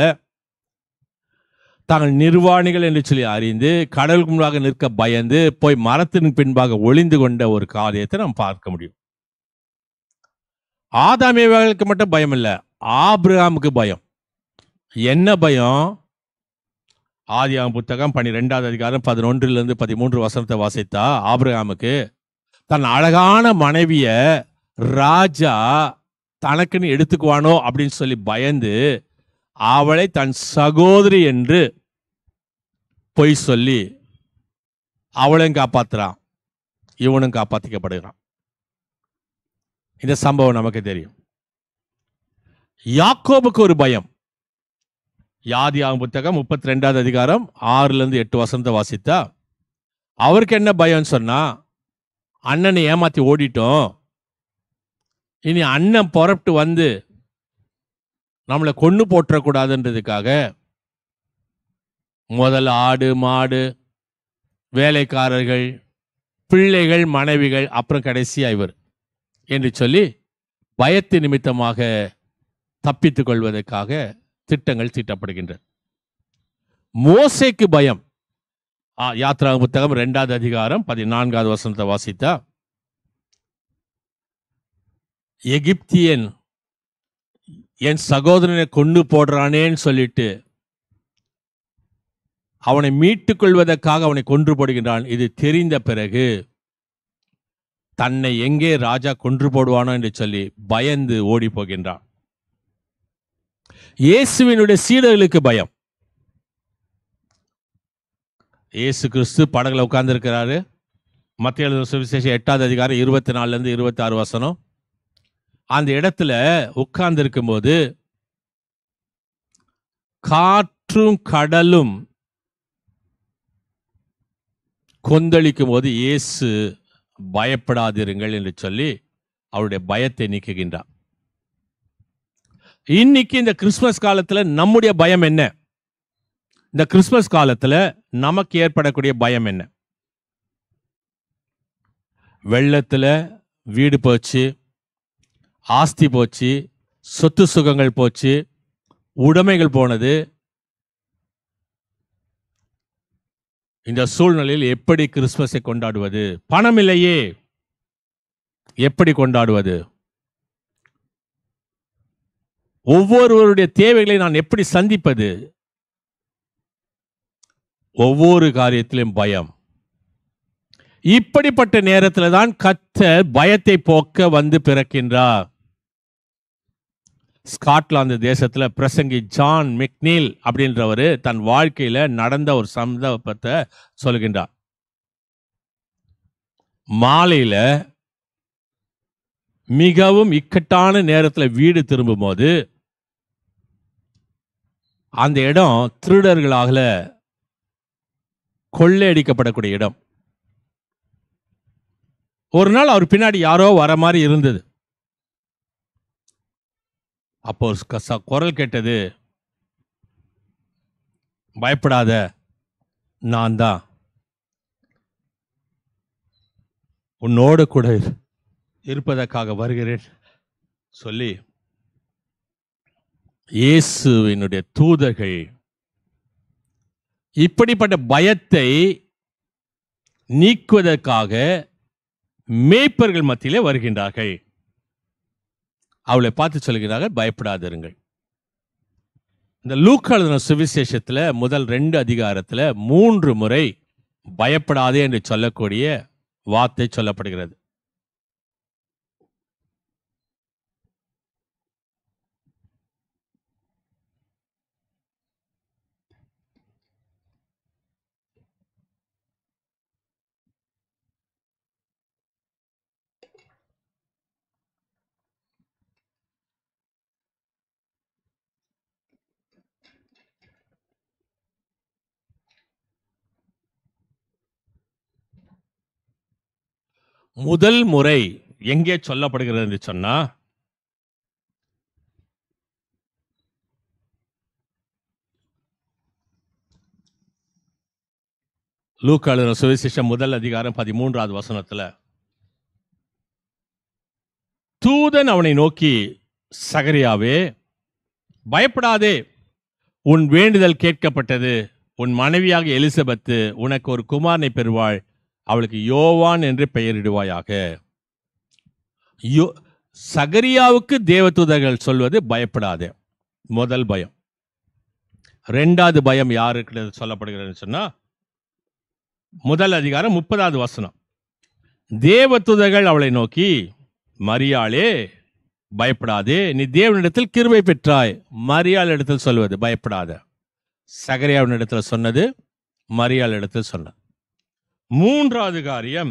தாங்கள் நிர்வாணிகள் என்று சொல்லி அறிந்து கடலுக்கு முன்பாக நிற்க பயந்து போய் மரத்தின் பின்பாக ஒளிந்து கொண்ட ஒரு காரியத்தை நாம் பார்க்க முடியும். ஆதாம் ஏவாளுக்கு மட்டும் பயம் இல்லை, ஆபிரகாமுக்கு பயம். என்ன பயம்? ஆதியாகமம் புத்தகம் 12வது அதிகாரம் 11லிருந்து 13 வசனத்தை வாசித்தா, ஆபிரகாமுக்கு தன் அழகான மனைவிய ராஜா தனக்குன்னு எடுத்துக்குவானோ அப்படின்னு சொல்லி பயந்து அவளை தன் சகோதரி என்று பொய் சொல்லி அவளையும் காப்பாத்துறான், இவனும் காப்பாற்றிக்கப்படுகிறான். இந்த சம்பவம் நமக்கு தெரியும். யாக்கோபுக்கு ஒரு பயம். யாதியாகமம் புத்தகம் 32வது அதிகாரம் 6லிருந்து 8 வசனத்தை வாசித்தா, அவருக்கு என்ன பயம் சொன்னா, அண்ணனை ஏமாத்தி ஓடிட்டோம், இனி அண்ணன் புறப்பட்டு வந்து நம்மளை கொன்னு போட்டுறக்கூடாதுன்றதுக்காக முதல்ல ஆடு மாடு வேலைக்காரர்கள் பிள்ளைகள் மனைவிகள் அப்புறம் கடைசியா இவர் என்று சொல்லி பயத்து நிமித்தமாக தப்பித்துக் கொள்வதற்காக திட்டங்கள் தீட்டப்படுகின்றன. மோசேக்கு பயம். யாத்ரா புத்தகம் 2வது அதிகாரம் 14வது வசனத்தை வாசித்தா, எகிப்தியன் என் சகோதரனை கொண்டு போடுறானேன்னு சொல்லிட்டு அவனை மீட்டுக் கொள்வதற்காக அவனை கொன்று போடுகின்றான். இது தெரிந்த பிறகு தன்னை எங்கே ராஜா கொன்று போடுவானோ என்று சொல்லி பயந்து ஓடி போகின்றான். இயேசுவினுடைய சீடர்களுக்கு பயம். இயேசு கிறிஸ்து படகுல உட்கார்ந்து இருக்கிறாரு. மத்திய எழுதின சுவிசேஷம் 8வது அதிகாரம் 24 26 வசனம். அந்த இடத்துல உட்கார்ந்து இருக்கும்போது காற்றும் கடலும் கொந்தளிக்கும் போது இயேசு பயப்படாதிருங்கள் என்று சொல்லி அவருடைய பயத்தை நீக்குகின்றார். இன்னைக்கு இந்த கிறிஸ்துமஸ் காலத்துல நம்முடைய பயம் என்ன? இந்த கிறிஸ்துமஸ் காலத்துல நமக்கு ஏற்படக்கூடிய பயம் என்ன? வெள்ளத்துல வீடு போச்சு, ஆஸ்தி போச்சு, சொத்து சுகங்கள் போச்சு, உடைமைகள் போனது. இந்த சூழ்நிலையில் எப்படி கிறிஸ்துமஸை கொண்டாடுவது? பணம் இல்லையே, எப்படி கொண்டாடுவது? ஒவ்வொருவருடைய தேவைகளை நான் எப்படி சந்திப்பது? ஒவ்வொரு காரியத்திலும் பயம். இப்படிப்பட்ட நேரத்தில் தான் கர்த்தர் பயத்தை போக்க வந்து பிறக்கின்றார். ஸ்காட்லாந்து தேசத்துல பிரசங்கி ஜான் மெக்னீல் அப்படின்றவரு தன் வாழ்க்கையில நடந்த ஒரு சம்பவத்தை சொல்கின்றார். மாலையில மிகவும் இக்கட்டான நேரத்துல வீடு திரும்பும் போது அந்த இடம் திருடர்களால கொள்ளையடிக்கப்படக்கூடிய இடம். ஒரு நாள் அவர் பின்னாடி யாரோ வர மாதிரி இருந்தது. அப்போ குரல் கேட்டது, பயப்படாத, நான் தான் உன்னோடு கூட இருப்பதற்காக வருகிறேன் சொல்லி இயேசுவினுடைய தூதர்கள் இப்படிப்பட்ட பயத்தை நீக்குவதற்காக மேய்ப்பர்கள் மத்தியிலே வருகின்றார்கள். அவளை பார்த்து சொல்கிறார்கள், பயப்படாதிருங்கள். இந்த லூக்கா எழுதின சுவிசேஷத்துல முதல் 2 அதிகாரத்துல 3 முறை பயப்படாதே என்று சொல்லக்கூடிய வார்த்தை சொல்லப்படுகிறது. முதல் முறை எங்கே சொல்லப்படுகிறது என்று சொன்னா, லூக்கா எழுதின சுவிசேஷம் முதல் அதிகாரம் 13வது வசனத்துல, தூதன் அவனை நோக்கி, சகரியாவே பயப்படாதே, உன் வேண்டுதல் கேட்கப்பட்டது, உன் மனைவியாக எலிசபெத்து உனக்கு ஒரு குமாரனை பெறுவாள், அவளுக்கு யோவான் என்று பெயரிடுவாயாக. சகரியாவுக்கு தேவதூதர்கள் சொல்வது பயப்படாதே, முதல் பயம். 2வது பயம் யாருக்கு சொல்லப்படுகிறது சொன்னா, முதல் அதிகாரம் 30வது வசனம். தேவதூதர்கள் அவளை நோக்கி, மரியாளே பயப்படாதே, நீ தேவனிடத்தில் கிருபை பெற்றாய். மரியாள் இடத்தில் சொல்வது பயப்படாத. சகரியாவின் இடத்துல சொன்னது, மரியாள் இடத்தில் சொன்னது. 3வது காரியம்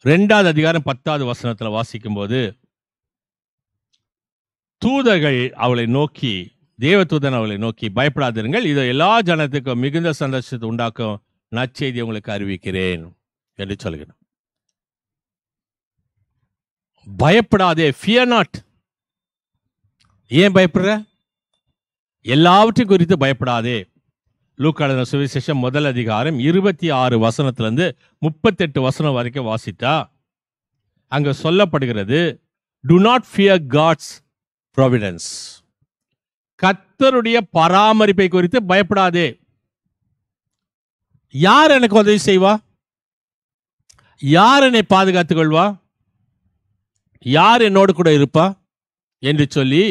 2வது அதிகாரம் 10வது வசனத்துல வாசிக்கும் போது, தூதர்கள் அவளை நோக்கி, தேவதூதன் அவளை நோக்கி, பயப்படாதிருங்கள், இது எல்லா ஜனத்துக்கும் மிகுந்த சந்தோஷத்தை உண்டாக்கும், நற்செய்தி உங்களுக்கு அறிவிக்கிறேன் என்று சொல்கிறேன். பயப்படாதே, ஃபியர் நாட். ஏன் பயப்படுற? எல்லாவற்றையும் குறித்து பயப்படாதே. லூக்கா எழுதின சுவிசேஷம் 1 அதிகாரம் 26 வசனத்திலிருந்து 38 வசனம் வரைக்கும் வாசித்தா அங்க சொல்லப்படுகிறது, do not fear God's providence. கர்த்தருடைய பராமரிப்பை குறித்து பயப்படாதே. யார் எனக்கு உதவி செய்வா? யார் என்னை பாதுகாத்துக் கொள்வா? யார் என்னோடு கூட இருப்பா என்று சொல்லி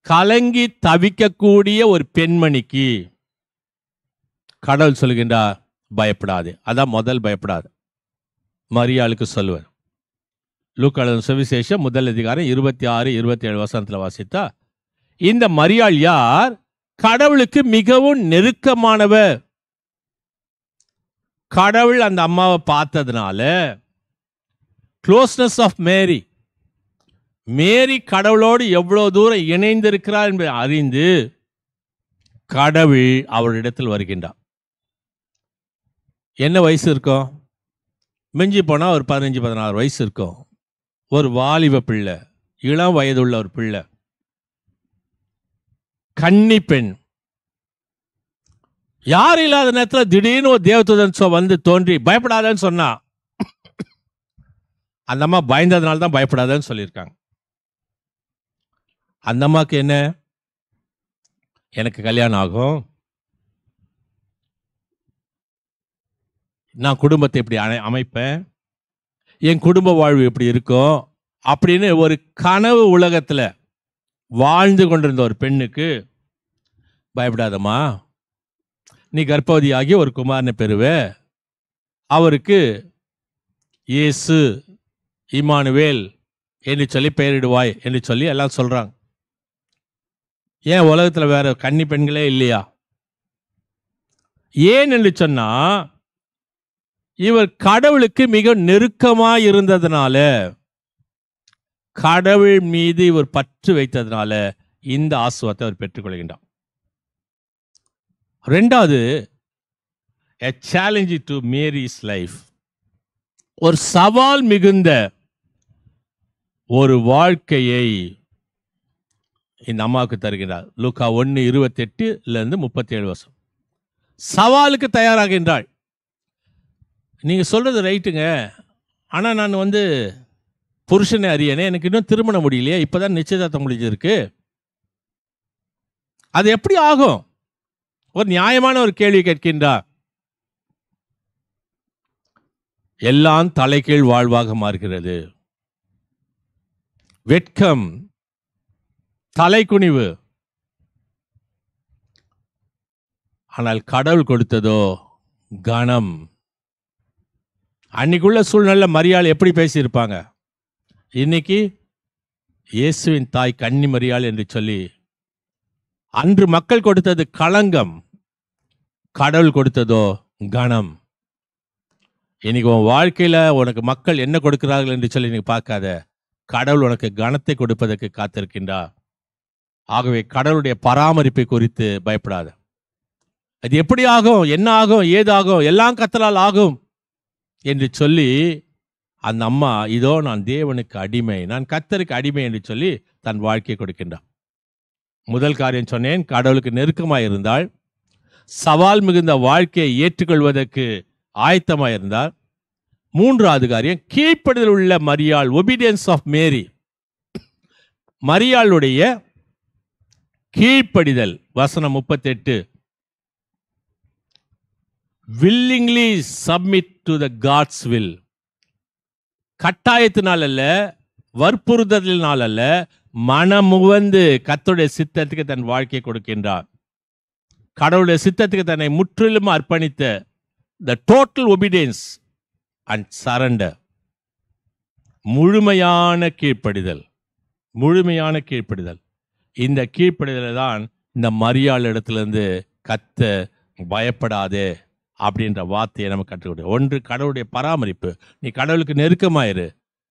கலங்கி தவிக்கக்கூடிய ஒரு பெண்மணிக்கு கடவுள் சொல்கின்றார், பயப்படாது. அதான் முதல் பயப்படாது. மரியாளுக்கு சொல்லுவார். லூக்கா எழுதின சுவிசேஷம் 1 அதிகாரம் 26, 27 வசனத்தில் வாசித்தா, இந்த மரியாள் யார்? கடவுளுக்கு மிகவும் நெருக்கமானவர். கடவுள் அந்த அம்மாவை பார்த்ததுனால, க்ளோஸ்னஸ் ஆஃப் மேரி, மேரி கடவுளோடு எவ்வளவு தூரம் இணைந்திருக்கிறார் என்பதை அறிந்து கடவுள் அவரிடத்தில் வருகின்றார். என்ன வயசு இருக்கும்? மிஞ்சி போனால் ஒரு 15-16 வயசு இருக்கும். ஒரு வாலிப பிள்ளை, இளம் வயதுள்ள ஒரு பிள்ளை, கன்னி பெண். யார் இல்லாத நேரத்தில் திடீர்னு ஒரு தேவதூதன் வந்து தோன்றி பயப்படாதன்னு சொன்னா, அந்த அம்மா பயந்ததுனால தான் பயப்படாதன்னு சொல்லியிருக்காங்க. அந்த அம்மாவுக்கு என்ன? எனக்கு கல்யாணம் ஆகும், நான் குடும்பத்தை எப்படி அமைப்பேன், என் குடும்ப வாழ்வு எப்படி இருக்கும் அப்படின்னு ஒரு கனவு உலகத்தில் வாழ்ந்து கொண்டிருந்த ஒரு பெண்ணுக்கு, பயப்படாதம்மா, நீ கர்ப்பவதியாகி ஒரு குமாரனை பெறுவ, அவருக்கு இயேசு இம்மானுவேல் என்று சொல்லி பெயரிடுவாய் என்று சொல்லி எல்லாம் சொல்றாங்க. ஏன் உலகத்தில் வேற கன்னி பெண்களே இல்லையா? ஏன் என்று சொன்னா, இவர் கடவுளுக்கு மிக நெருக்கமாக இருந்ததுனால, கடவுள் மீது இவர் பற்று வைத்ததுனால இந்த ஆசீர்வாதத்தை அவர் பெற்றுக்கொள்கின்றார். ரெண்டாவது, a challenge to Mary's life, ஒரு சவால் மிகுந்த ஒரு வாழ்க்கையை இந்த அம்மாவுக்கு தருகிறார். லூக்கா 1:28 37 வருஷம் சவாலுக்கு தயாராகின்றாள். நீங்க சொல்றது ரைட்டுங்க, ஆனா நான் புருஷனை அறியனே, எனக்கு இன்னும் திருமணம் முடியலையே, இப்பதான் நிச்சயதார்த்தம் முடிஞ்சிருக்கு, அது எப்படி ஆகும்? ஒரு நியாயமான ஒரு கேள்வி கேட்கின்றார். எல்லாம் தலைகீழ் வாழ்வாக மாறுகிறது. வெட்கம், தலைக்குனிவு. ஆனால் கடவுள் கொடுத்ததோ கணம். அன்னைக்குள்ள சூழ்நிலை மரியாள் எப்படி பேசியிருப்பாங்க? இன்னைக்கு இயேசுவின் தாய் கன்னி மரியாள் என்று சொல்லி, அன்று மக்கள் கொடுத்தது களங்கம், கடவுள் கொடுத்ததோ கணம். இன்னைக்கு உன் வாழ்க்கையில உனக்கு மக்கள் என்ன கொடுக்கிறார்கள் என்று சொல்லி நீ பார்க்காத, கடவுள் உனக்கு கணத்தை கொடுப்பதற்கு காத்திருக்கின்றார். ஆகவே கடவுளுடைய பராமரிப்பை குறித்து பயப்படாத. அது எப்படி ஆகும், என்ன ஆகும், ஏதாகும், எல்லாம் கர்த்தரால் ஆகும் என்று சொல்லி அந்த அம்மா, இதோ நான் தேவனுக்கு அடிமை, நான் கர்த்தருக்கு அடிமை என்று சொல்லி தன் வாழ்க்கையை கொடுக்கின்றார். முதல் காரியம் சொன்னேன், கடவுளுக்கு நெருக்கமாக இருந்தால், சவால் மிகுந்த வாழ்க்கையை ஏற்றுக்கொள்வதற்கு ஆயத்தமாக இருந்தார். மூன்றாவது காரியம், கீழ்ப்படிதல் உள்ள மரியாள், ஒபீடியன்ஸ் ஆஃப் மேரி, மரியாளுடைய கீழ்ப்படிதல். வசனம் 38, willingly submit to the God's will. கட்டாயத்தினால் அல்ல, வற்புறுத்தலினால் அல்ல, மனமுவந்து கர்த்தருடைய சித்தத்துக்கு தன் வாழ்க்கையை கொடுக்கின்றார். கடவுளுடைய சித்தத்துக்கு தன்னை முற்றிலும் அர்ப்பணித்த the total obedience and surrender, முழுமையான கீழ்ப்படிதல், முழுமையான கீழ்ப்படிதல். இந்த கீழ்ப்படிதலை தான் இந்த மரியாள் இடத்திலிருந்து கர்த்தர் பயப்படாதே அப்படின்ற வார்த்தையை நம்ம கற்றுக்கொடு. ஒன்று, கடவுளுடைய பராமரிப்பு. நீ கடவுளுக்கு நெருக்கமாயிரு,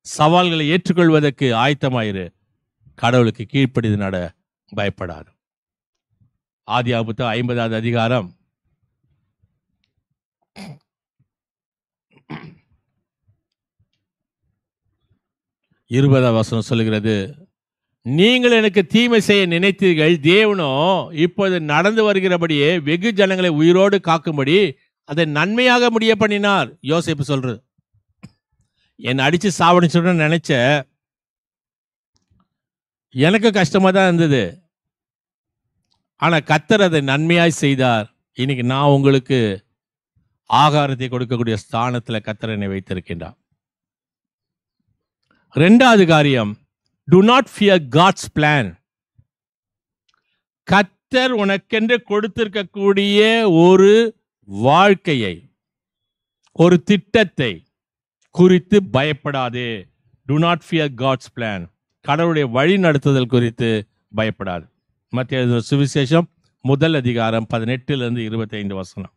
சவால்களை ஏற்றுக்கொள்வதற்கு ஆயத்தமாயிரு, கடவுளுக்கு கீழ்ப்படிது நட, பயப்படாது. ஆதியாகமம் 50வது அதிகாரம் இருபதாம் வசனம் சொல்லுகிறது, நீங்கள் எனக்கு தீமை செய்ய நினைத்தீர்கள், தேவனோ இப்போது நடந்து வருகிறபடியே வெகு ஜனங்களை உயிரோடு காக்கும்படி அதை நன்மையாக முடிய பண்ணினார். யோசேப்பு சொல்றது, என்னை அடிச்சு சாவடிச்சுன்னு நினைச்ச, எனக்கு கஷ்டமா தான் இருந்தது, ஆனா கர்த்தர் அதை நன்மையாய் செய்தார். இன்னைக்கு நான் உங்களுக்கு ஆகாரத்தை கொடுக்கக்கூடிய ஸ்தானத்துல கர்த்தர் என்னை வைத்திருக்கின்றார். ரெண்டாவது காரியம், do not fear God's plan. கர்த்தர் உனக்கென்று கொடுத்திருக்கக்கூடிய ஒரு வாழ்க்கையை, ஒரு திட்டத்தை குறித்து பயப்படாதே. do not fear God's plan. கடவுளுடைய வழி நடத்துதல் குறித்து பயப்படாது. மத்தேயு சுவிசேஷம் முதல் அதிகாரம் 18-25 வசனம்.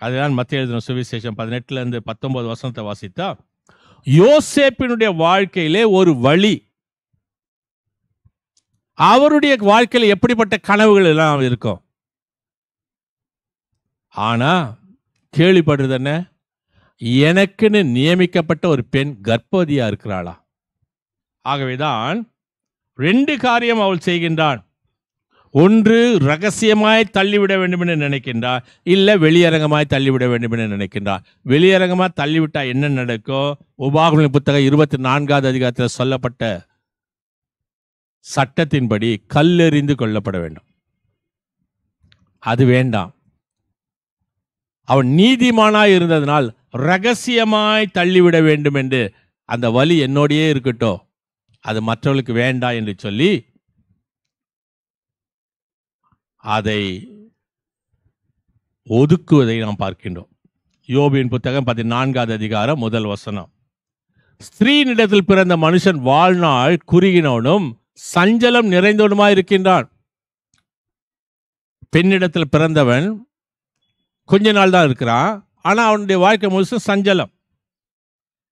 அதுதான் மத்தேயு சுவிசேஷம் 18-19 வசனத்தை வாசித்தா, யோசேப்பினுடைய வாழ்க்கையிலே ஒரு வழி, அவருடைய வாழ்க்கையில எப்படிப்பட்ட கனவுகள் எல்லாம் இருக்கும். ஆனா கேள்விப்படுறது என்ன, எனக்குன்னு நியமிக்கப்பட்ட ஒரு பெண் கர்ப்பவதியா இருக்கிறாளா. ஆகவேதான் 2 காரியம் அவள் செய்கின்றான். ஒன்று, ரகசியமாய் தள்ளிவிட வேண்டும் என்று நினைக்கின்றார், இல்லை வெளியரங்கமாய் தள்ளிவிட வேண்டும் என்று நினைக்கின்றார். வெளியரங்கமாய் தள்ளிவிட்டா என்ன நடக்கும்? உபாகமம் புத்தகம் 24வது அதிகாரத்தில் சொல்லப்பட்ட சட்டத்தின்படி கல்லெறிந்து கொல்லப்பட வேண்டும். அது வேண்டாம். அவன் நீதிமானாய் இருந்ததனால் ரகசியமாய் தள்ளிவிட வேண்டும் என்று, அந்த வலி என்னோடையே இருக்கட்டும், அது மற்றவர்களுக்கு வேண்டாம் என்று சொல்லி அதை ஒதுக்குவதை நாம் பார்க்கின்றோம். யோபின் புத்தகம் 14வது அதிகாரம் முதல் வசனம், ஸ்திரீனிடத்தில் பிறந்த மனுஷன் வாழ்நாள் குறுகினவனும் சஞ்சலம் நிறைந்தவனுமாய் இருக்கின்றான். பெண்ணிடத்தில் பிறந்தவன் கொஞ்ச நாள் தான் இருக்கிறான், ஆனா அவனுடைய வாழ்க்கை முழுசும் சஞ்சலம்.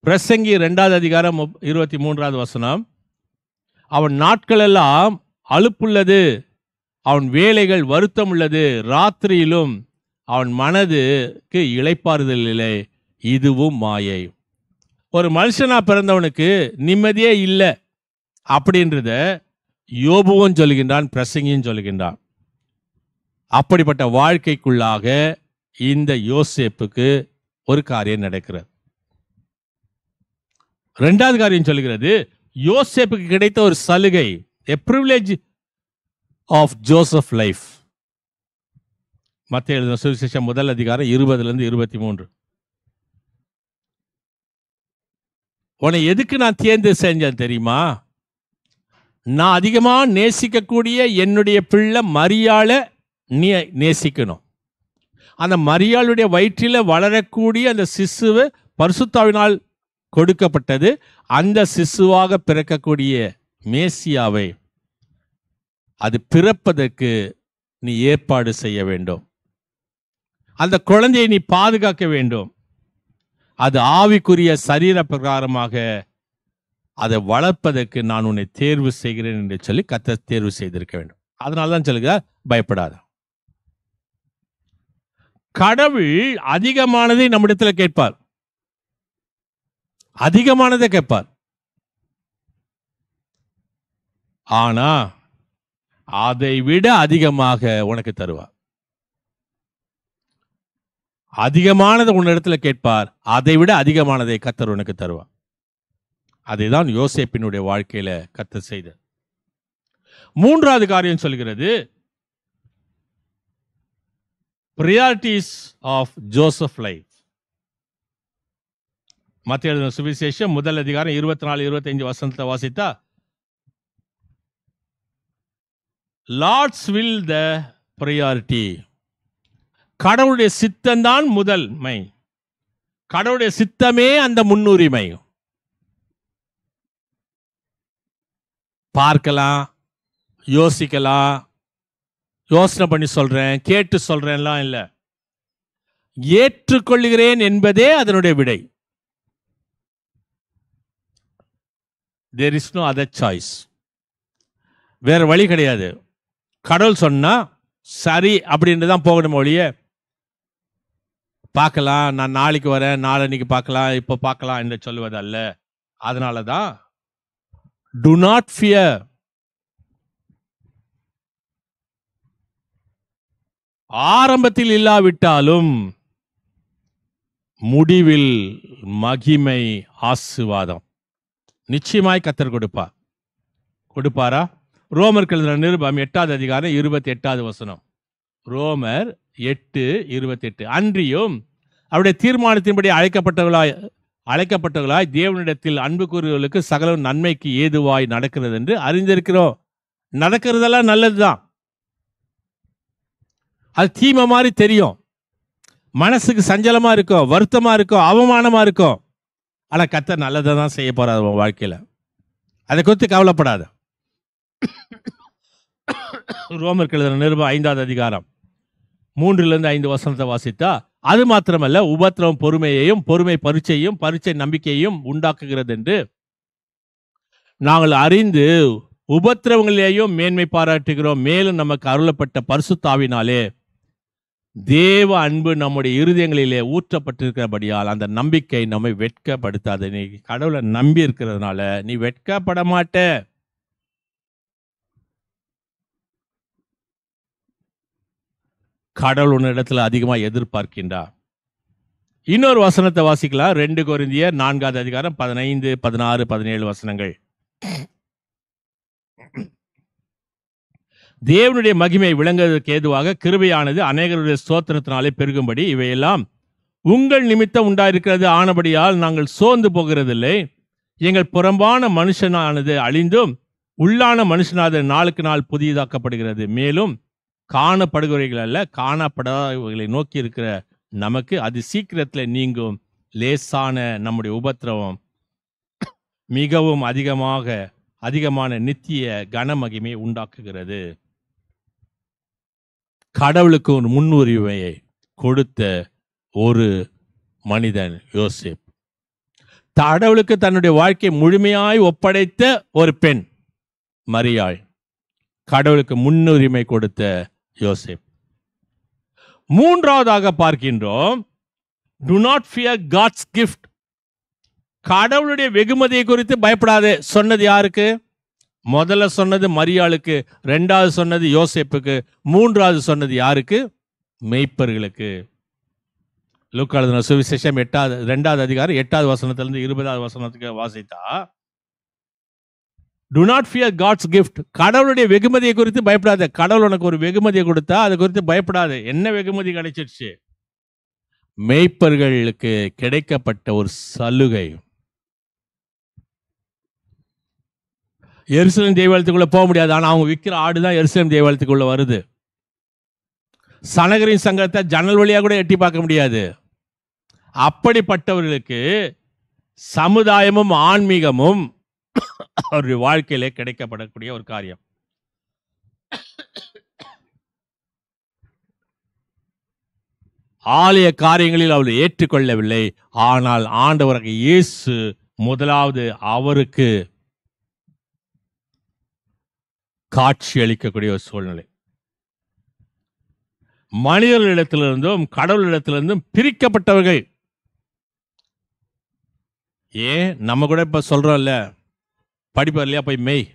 பிரசங்கி 2வது அதிகாரம் 23வது வசனம், அவன் நாட்கள் எல்லாம் அலுப்புள்ளது, அவன் வேலைகள் வருத்தம் உள்ளது, ராத்திரியிலும் அவன் மனதுக்கு இளைப்பாறுதல் இல்லை, இதுவும் மாயை. ஒரு மனுஷனா பிறந்தவனுக்கு நிம்மதியே இல்லை அப்படின்றத யோபுவும் சொல்லுகின்றான், பிரசங்கியும் சொல்லுகின்றான். அப்படிப்பட்ட வாழ்க்கைக்குள்ளாக இந்த யோசேப்புக்கு ஒரு காரியம் நடக்கிறது. 2வது காரியம் சொல்லுகிறது, யோசேப்புக்கு கிடைத்த ஒரு சலுகை, a privilege of Joseph life. மத்தேயு எழுதின சுவிசேஷம் முதல் அதிகாரம் 20-23. உன்னை எதுக்கு நான் தேர்ந்து செஞ்சேன் தெரியுமா? நான் அதிகமா நேசிக்கக்கூடிய என்னுடைய பிள்ளை மரியாளை நீ நேசிக்கணும். அந்த மரியாளுடைய வயிற்றில வளரக்கூடிய அந்த சிசுவை பரிசுத்தாவினால் கொடுக்கப்பட்டது. அந்த சிசுவாக பிறக்கக்கூடிய மேசியாவை, அது பிறப்பதற்கு நீ ஏற்பாடு செய்ய வேண்டும். அந்த குழந்தையை நீ பாதுகாக்க வேண்டும். அது ஆவிக்குரிய சரீர பிரகாரமாக அதை வளர்ப்பதற்கு நான் உன்னை தேர்வு செய்கிறேன் என்று சொல்லி கர்த்தர் தேர்வு செய்திருக்க வேண்டும். அதனால தான் சொல்லுங்க, பயப்படாத. கடவுள் அதிகமானதை நம்மிடத்தில் கேட்பார், அதிகமானதை கேட்பார். ஆனா அதை விட அதிகமாக உனக்கு தருவார். அதிகமானதை உன்னிடத்துல கேட்பார், அதை விட அதிகமானதை கர்த்தர் உனக்கு தருவார். அதைதான் யோசேப்பினுடைய வாழ்க்கையில கர்த்தர் செய்தார். 3வது காரியம் சொல்கிறது, பிரியாரிட்டிஸ் ஆஃப் ஜோசப் லைஃப். மத்தேயு எழுதின சுவிசேஷம் முதல் அதிகாரம் 24-25 வசனத்தை வாசித்தா, லார்ட்ஸ் வில் த பிரியாரிட்டி. கடவுளுடைய சித்தம்தான் முதன்மை, கடவுளுடைய சித்தமே அந்த முன்னுரிமை. பார்க்கலாம், யோசிக்கலாம், யோசனை பண்ணி சொல்றேன், கேட்டு சொல்றேன்லாம் இல்லை. ஏற்றுக்கொள்கிறேன் என்பதே அதனுடைய விடை. There is no other choice. வேற வழி கிடையாது. கடவுள் சொன்னா சரி அப்படின்ட்டு தான் போகணும் ஒழிய, பார்க்கலாம், நான் நாளைக்கு வரேன், நாளன்னைக்கு பார்க்கலாம், இப்போ பார்க்கலாம் என்று சொல்லுவதல்ல. அதனால தான் டு நாட் ஃபியர். ஆரம்பத்தில் இல்லாவிட்டாலும் முடிவில் மகிமை, ஆசீர்வாதம் நிச்சயமாய் கர்த்தர் கொடுப்பாரா? ரோமர் எழுதின நிருபம் 8வது அதிகாரம் 28வது வசனம். ரோமர் 8:28. அன்றியும் அவருடைய தீர்மானத்தின்படி அழைக்கப்பட்டவர்களாய் தேவனிடத்தில் அன்பு கூறுவர்களுக்கு சகல நன்மைக்கு ஏதுவாய் நடக்கிறது என்று அறிந்திருக்கிறோம். நடக்கிறதெல்லாம் நல்லதுதான். அது தீமை மாதிரி தெரியும், மனசுக்கு சஞ்சலமா இருக்கும், வருத்தமா இருக்கும், அவமானமா இருக்கும். ஆனா கர்த்தர் நல்லதை தான் செய்ய போறார் உன் வாழ்க்கையில. அதை குறித்து கவலைப்படாத. ரோமர் எழுதின நிருபம் 5வது அதிகாரம் 3-5 வசனத்தை வாசித்தா, அது மாத்திரமல்ல, உபத்திரவம் பொறுமையையும், பொறுமை பரீட்சையும், பரீட்சை நம்பிக்கையும் உண்டாக்குகிறது என்று நாங்கள் அறிந்து உபத்திரவங்களிலேயும் மேன்மை பாராட்டுகிறோம். மேலும் நமக்கு அருளப்பட்ட பரிசுத்தாவினாலே தேவ அன்பு நம்முடைய இருதயங்களிலே ஊற்றப்பட்டிருக்கிறபடியால் அந்த நம்பிக்கை நம்மை வெட்கப்படுத்தாது. நீ கடவுளை நம்பி இருக்கிறதுனால நீ வெட்கப்பட மாட்ட. கடவுள் உன்னிடத்துல அதிகமா எதிர்பார்க்கின்றார். இன்னொரு வசனத்தை வாசிக்கலாம். 2 கொரிந்தியர் 4வது அதிகாரம் 15, 16, 17 வசனங்கள். தேவனுடைய மகிமை விளங்குவதற்கு ஏதுவாக கிருபையானது அநேகருடைய ஸ்தோத்திரத்தினாலே பெருகும்படி இவையெல்லாம் உங்கள் நிமித்தம் உண்டாயிருக்கிறது. ஆனபடியால் நாங்கள் சோர்ந்து போகிறதில்லை. எங்கள் புறம்பான மனுஷனானது அழிந்தும் உள்ளான மனுஷனானது நாளுக்கு நாள் புதியதாக்கப்படுகிறது. மேலும் காணப்படுகிறவைகள் அல்ல, காணப்படாதவைகளை நோக்கி இருக்கிற நமக்கு அது சீக்கிரத்தில் நீங்கும். லேசான நம்முடைய உபத்திரவம் மிகவும் அதிகமான நித்திய கனமகிமை உண்டாக்குகிறது. கடவுளுக்கு ஒரு முன்னுரிமையை கொடுத்த ஒரு மனிதன் யோசேப்பு. கடவுளுக்கு தன்னுடைய வாழ்க்கை முழுமையாய் ஒப்படைத்த ஒரு பெண் மரியாள். கடவுளுக்கு முன்னுரிமை கொடுத்த யோசேப்பு. மூன்றாவதாக பார்க்கின்றோம், do not fear God's gift. கடவுளுடைய வெகுமதியை குறித்து பயப்படாதே. சொன்னது யாருக்கு? முதல்ல சொன்னது மரியாளுக்கு, 2வது சொன்னது யோசேப்புக்கு, 3வது சொன்னது யாருக்கு? மெய்ப்பர்களுக்கு. லூக்கா எழுதின சுவிசேஷம் 2வது அதிகாரம் 8வது வசனத்திலிருந்து 20வது வசனத்துக்கு வாசித்தா, do not fear God's gift. கடவுளுடைய வெகுமதியை குறித்து பயப்படாத. கடவுள் உனக்கு ஒரு வெகுமதியை கொடுத்தா அதை குறித்து பயப்படாத. என்ன வெகுமதி கிடைச்சிருச்சு? மெய்ப்பர்களுக்கு கிடைக்கப்பட்ட ஒரு சலுகை. எருசலேம் தேவாலயத்துக்குள்ள போக முடியாது, ஆனா அவங்க விற்கிற ஆடுதான் எருசலேம் தேவாலயத்துக்குள்ள வருது. சனகரின் சங்கத்தை ஜன்னல் வழியா கூட எட்டி பார்க்க முடியாது. அப்படிப்பட்டவர்களுக்கு சமுதாயமும் ஆன்மீகமும் அவருடைய வாழ்க்கையிலே கிடைக்கப்படக்கூடிய ஒரு காரியம். ஆலய காரியங்களில் அவர் ஏற்றுக்கொள்ளவில்லை. ஆனால் ஆண்டவராகிய இயேசு முதலாவது அவருக்கு காட்சி அளிக்கக்கூடிய ஒரு சூழ்நிலை. மனிதர்களிடத்திலிருந்தும் கடவுளிடத்திலிருந்தும் பிரிக்கப்பட்டவர்கள். ஏன் நம்ம கூட இப்ப சொல்றோம்ல, படிப்பார் இல்லையா, போய் மெய்,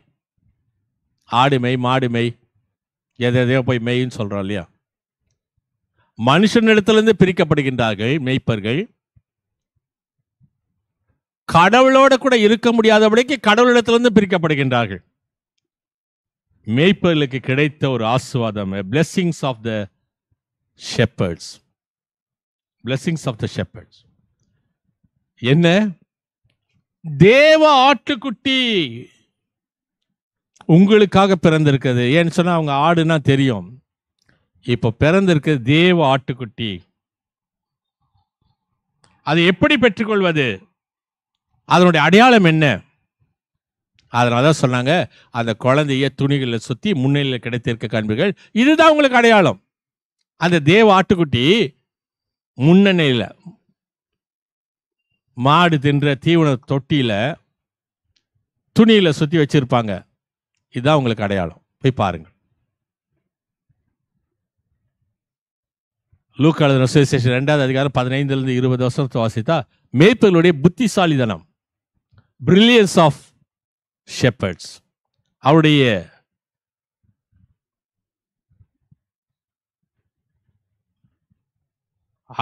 ஆடு மெய், மாடு மெய், எதையோ போய் மெய்ன்னு சொல்றோம் இல்லையா. மனுஷனிடத்திலிருந்து பிரிக்கப்படுகின்றார்கள் மெய்ப்பர்கள். கடவுளோட கூட இருக்க முடியாதபடிக்கு கடவுளிடத்திலிருந்து பிரிக்கப்படுகின்றார்கள். மேய்ப்பர்களுக்கு கிடைத்த ஒரு ஆசீர்வாதம், blessings of the shepherds. blessings of the shepherds என்ன? தேவ ஆட்டுக்குட்டி உங்களுக்காக பிறந்திருக்கிறது. ஏன்னு சொன்னா அவங்க ஆடுனா தெரியும். இப்ப பிறந்திருக்கிறது தேவ ஆட்டுக்குட்டி. அதை எப்படி பெற்றுக்கொள்வது? அதனுடைய அடையாளம் என்ன? அதனாலதான் சொன்னாங்க, அந்த குழந்தைய துணிகளை சுத்தி முன்னிலையில் கிடைத்திருக்க காண்பீர்கள். இதுதான் உங்களுக்கு அடையாளம். அந்த தேவ ஆட்டுக்குட்டி முன்னணியில மாடு தின்ற தீவன தொட்டியில துணியில சுத்தி வச்சிருப்பாங்க. இதுதான் உங்களுக்கு அடையாளம். போய் பாருங்க. லூக்கா எழுதின சுவிசேஷம் 2வது அதிகாரம் 15 20 வருஷத்தை வாசித்தா மேய்ப்பர்களுடைய புத்திசாலிதனம், பிரில்லியன்ஸ் ஆஃப் ஷெப்பர்ட்ஸ், அவருடைய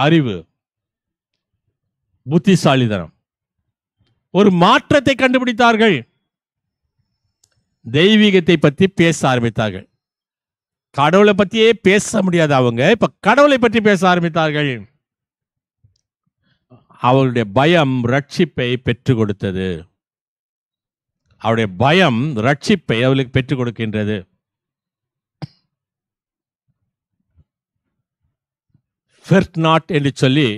அறிவு, புத்திசாலிதனம், ஒரு மாற்றத்தை கண்டுபிடித்தார்கள். தெய்வீகத்தை பற்றி பேச ஆரம்பித்தார்கள். கடவுளை பற்றியே பேச முடியாத அவங்க இப்ப கடவுளை பற்றி பேச ஆரம்பித்தார்கள். அவருடைய பயம் ரட்சிப்பை பெற்றுக் கொடுத்தது. அவருடைய பயம் ரட்சிப்பை அவளுக்கு பெற்றுக் கொடுக்கின்றது. ஃபெர்ட் நாட் என்று சொல்லி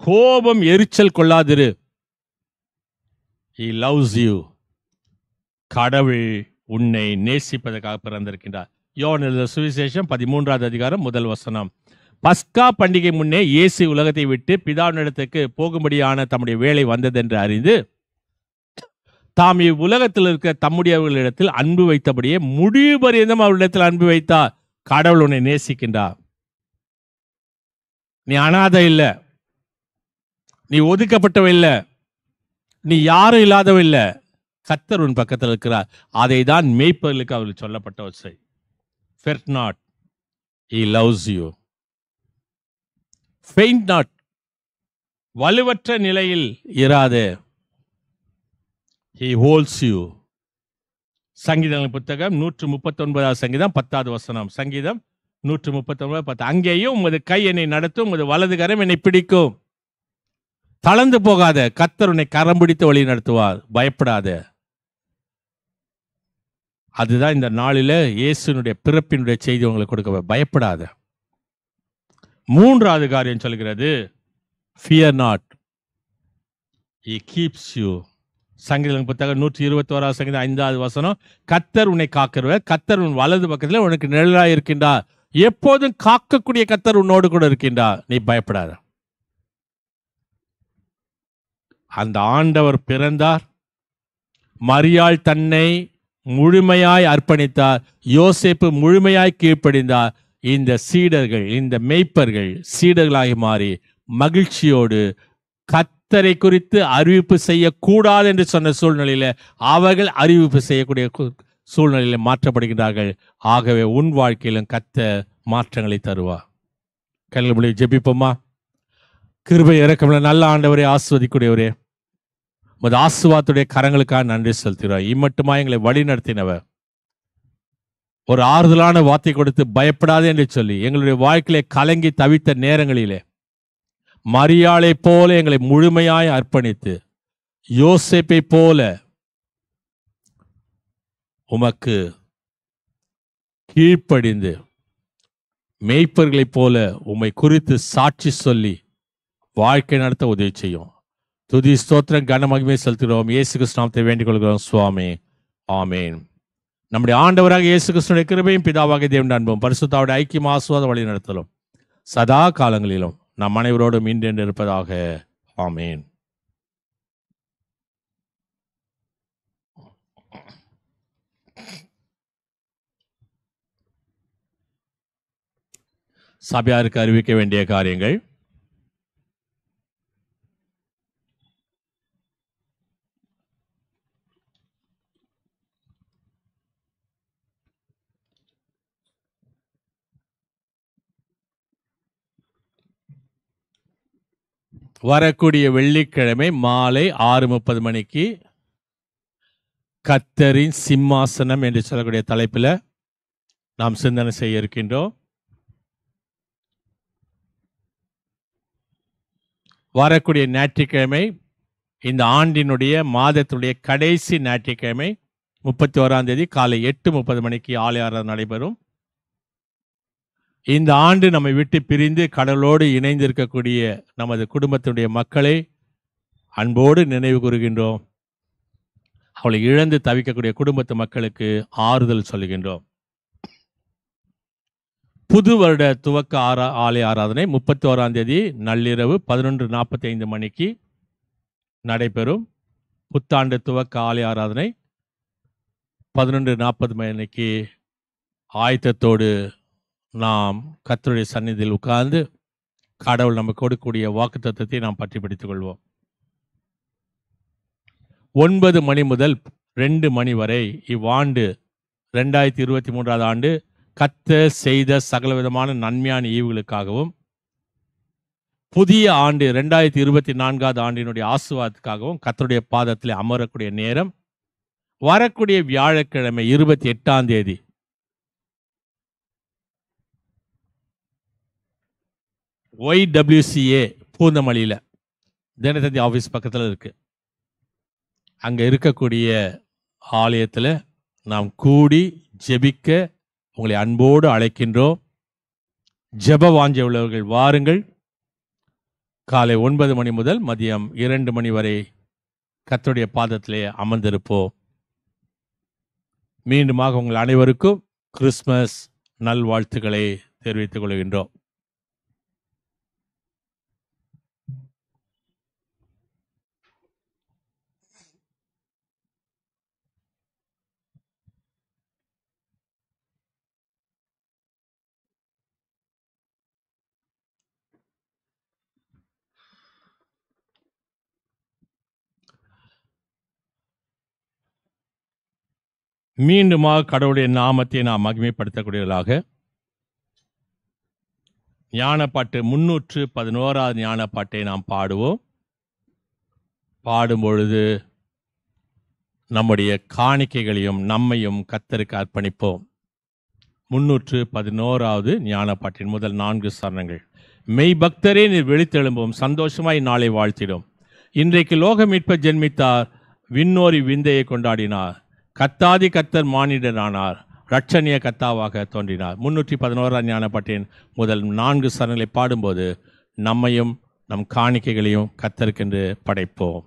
கோபம் எரிச்சல் கொள்ளாதிரு. He loves you. கடவுள் உன்னை நேசிப்பதற்காக பிறந்திருக்கின்றார். யோவான் எழுதின சுவிசேஷம் 13வது அதிகாரம் 1 வசனம். பஸ்கா பண்டிகை முன்னே இயேசு உலகத்தை விட்டு பிதாவினிடத்துக்கு போகும்படியான தம்முடைய வேலை வந்ததென்று அறிந்து தாம் இவ்வுலகத்தில் இருக்கிற தம்முடையவர்களிடத்தில் அன்பு வைத்தபடியே முடிவு பரியந்தம் அவரிடத்தில் அன்பு வைத்தார். கடவுள் உன்னை நேசிக்கின்றார். நீ அனாதை இல்லை, நீ ஒதுக்கப்பட்டவ இல்லை, நீ யாரும் இல்லாதவ இல்லை. கர்த்தர் உன் பக்கத்தில் இருக்கிறார். அதை தான் மேய்ப்பர்களுக்கு அவர்களுக்கு சொல்லப்பட்ட ஒரு செய்தி. Fret not, he loves you. Faint not, வலுவற்ற நிலையில் இராதே. He holds you. சங்கீதங்களின் புத்தகம் 139 சங்கீதம் 10வது வசனம். சங்கீதம் 139 10. அங்கேயும் உமது கை என்னை நடத்தும், உமது வலது கரம் என்னை பிடிக்கும். தளர்ந்து போகாத, கர்த்தர் உன்னை கரம் பிடித்து வழி நடத்துவார். பயப்படாத. அதுதான் இந்த நாளில இயேசுனுடைய பிறப்பினுடைய செய்தி உங்களுக்கு கொடுக்க. பயப்படாத. 3வது காரியம் சொல்கிறது, fear not, he keeps you. சங்கீதங்களின் புத்தகம் 121 சங்கீதம் 5வது வசனம். கர்த்தர் உன்னை காக்கிறவர், கர்த்தர் உன் வலது பக்கத்தில் உனக்கு நிழலாய் இருக்கின்றார். எப்போதும் காக்கக்கூடிய கர்த்தர் உன்னோடு கூட இருக்கின்றார். நீ பயப்படாத. அந்த ஆண்டவர் பிறந்தார். மரியாள் தன்னை முழுமையாய் அர்ப்பணித்தார். யோசேப்பு முழுமையாய் கீழ்ப்படிந்தார். இந்த சீடர்கள், இந்த மேய்ப்பர்கள் சீடர்களாகி மாறி மகிழ்ச்சியோடு கர்த்தரை குறித்து அறிவிப்பு செய்யக்கூடாது என்று சொன்ன சூழ்நிலையில அவர்கள் அறிவிப்பு செய்யக்கூடிய சூழ்நிலையில மாற்றப்படுகின்றார்கள். ஆகவே உன் வாழ்க்கையிலும் கர்த்தர் மாற்றங்களை தருவார். கண்களை மூடி ஜெபிப்போமா? கிருபை இரக்கமுள்ள நல்ல ஆண்டவரே, ஆசீர்வதிக்கூடியவரே, உமது ஆசீர்வாதத்துடைய கரங்களுக்காக நன்றி செலுத்துகிறோம். இம்மட்டுமா எங்களை வழி நடத்தினவர், ஒரு ஆறுதலான வார்த்தை கொடுத்து பயப்படாது என்று சொல்லி எங்களுடைய வாழ்க்கையிலே கலங்கி தவித்த நேரங்களிலே மரியாளை போல எங்களை முழுமையாய் அர்ப்பணித்து, யோசேப்பை போல உமக்கு கீழ்ப்படிந்து, மேய்ப்பர்களைப் போல உம்மை குறித்து சாட்சி சொல்லி வாழ்க்கை நடத்த உதவி செய்யும். துதி ஸ்தோத்திரம் கன மகிமை செலுத்துகிறோம். இயேசு கிறிஸ்து நாமத்தை வேண்டிக் கொள்கிறோம் சுவாமி. ஆமேன். நம்முடைய ஆண்டவராக இயேசு கிறிஸ்துவின் கிருபையும் பிதாவாகிய தேவனுடைய அன்பும் பரிசுத்தாவுடைய ஐக்கியம் ஆசீர்வாதம் வழி நடத்தலும் சதா காலங்களிலும் நம் அனைவரோடும் இன்றென்று இருப்பதாக. ஆமேன். சபையாருக்கு அறிவிக்க வேண்டிய காரியங்கள். வரக்கூடிய வெள்ளிக்கிழமை மாலை 6:30 மணிக்கு கர்த்தரின் சிம்மாசனம் என்று சொல்லக்கூடிய தலைப்பில் நாம் சிந்தனை செய்ய இருக்கின்றோம். வரக்கூடிய ஞாயிற்றுக்கிழமை, இந்த ஆண்டினுடைய மாதத்தினுடைய கடைசி ஞாயிற்றுக்கிழமை 31ஆம் தேதி காலை 8:30 மணிக்கு ஆலய ஆராதனை நடைபெறும். இந்த ஆண்டு நம்மை விட்டு பிரிந்து கடவுளோடு இணைந்திருக்கக்கூடிய நமது குடும்பத்தினுடைய மக்களை அன்போடு நினைவு கூறுகின்றோம். அவளை இழந்து தவிக்கக்கூடிய குடும்பத்து மக்களுக்கு ஆறுதல் சொல்லுகின்றோம். புது வருட துவக்க ஆலய ஆராதனை 31ஆம் தேதி நள்ளிரவு 11:45 மணிக்கு நடைபெறும். புத்தாண்டு துவக்க ஆலய ஆராதனை 11:40 மணிக்கு ஆயத்தத்தோடு நாம் கர்த்தருடைய சந்நிதியில் உட்கார்ந்து கடவுள் நமக்கு கொடுக்கக்கூடிய வாக்குத்தத்தத்தை நாம் பற்றி பிடித்துக் கொள்வோம். 9 மணி முதல் 2 மணி வரை இவ்வாண்டு 2023 ஆண்டு கர்த்தர் செய்த சகலவிதமான நன்மையான ஈவுகளுக்காகவும் புதிய ஆண்டு 2024 ஆண்டினுடைய ஆசீர்வாதத்துக்காகவும் கர்த்தருடைய பாதத்தில் அமரக்கூடிய நேரம் வரக்கூடிய வியாழக்கிழமை 28ஆம் தேதி YWCA பூந்தமல்லியில் தினத்தந்தி ஆஃபீஸ் பக்கத்தில் இருக்கு. அங்கே இருக்கக்கூடிய ஆலயத்தில் நாம் கூடி ஜெபிக்க உங்களை அன்போடு அழைக்கின்றோம். ஜெப வாஞ்சை உள்ளவர்கள் வாருங்கள். காலை 9 மணி முதல் மதியம் 2 மணி வரை கர்த்தருடைய பாதத்திலே அமர்ந்திருப்போம். மீண்டுமாக உங்கள் அனைவருக்கும் கிறிஸ்மஸ் நல்வாழ்த்துக்களை தெரிவித்துக் கொள்கின்றோம். மீண்டுமாக கடவுளுடைய நாமத்தை நாம் மகிமைப்படுத்தக்கூடியவர்களாக ஞானப்பாட்டு 311 ஞானப்பாட்டை நாம் பாடுவோம். பாடும்பொழுது நம்முடைய காணிக்கைகளையும் நம்மையும் கர்த்தருக்கு அர்ப்பணிப்போம். 311 ஞானப்பாட்டின் முதல் 4 சரணங்கள். மெய் பக்தரே நீர் விழித்தெழும்பும், சந்தோஷமாய் நாளை வாழ்த்திடும். இன்றைக்கு லோக மீட்பர் ஜென்மித்தார், விண்ணோரி விந்தையை கொண்டாடினார். கத்தாதி கத்தர் மானிடரானார், இரட்சணிய கத்தாவாக தோன்றினார். 311 ஞானப்பாட்டின் முதல் 4 சரணங்களை பாடும்போது நம்மையும் நம் காணிக்கைகளையும் கத்தருக்கென்று படைப்போம்.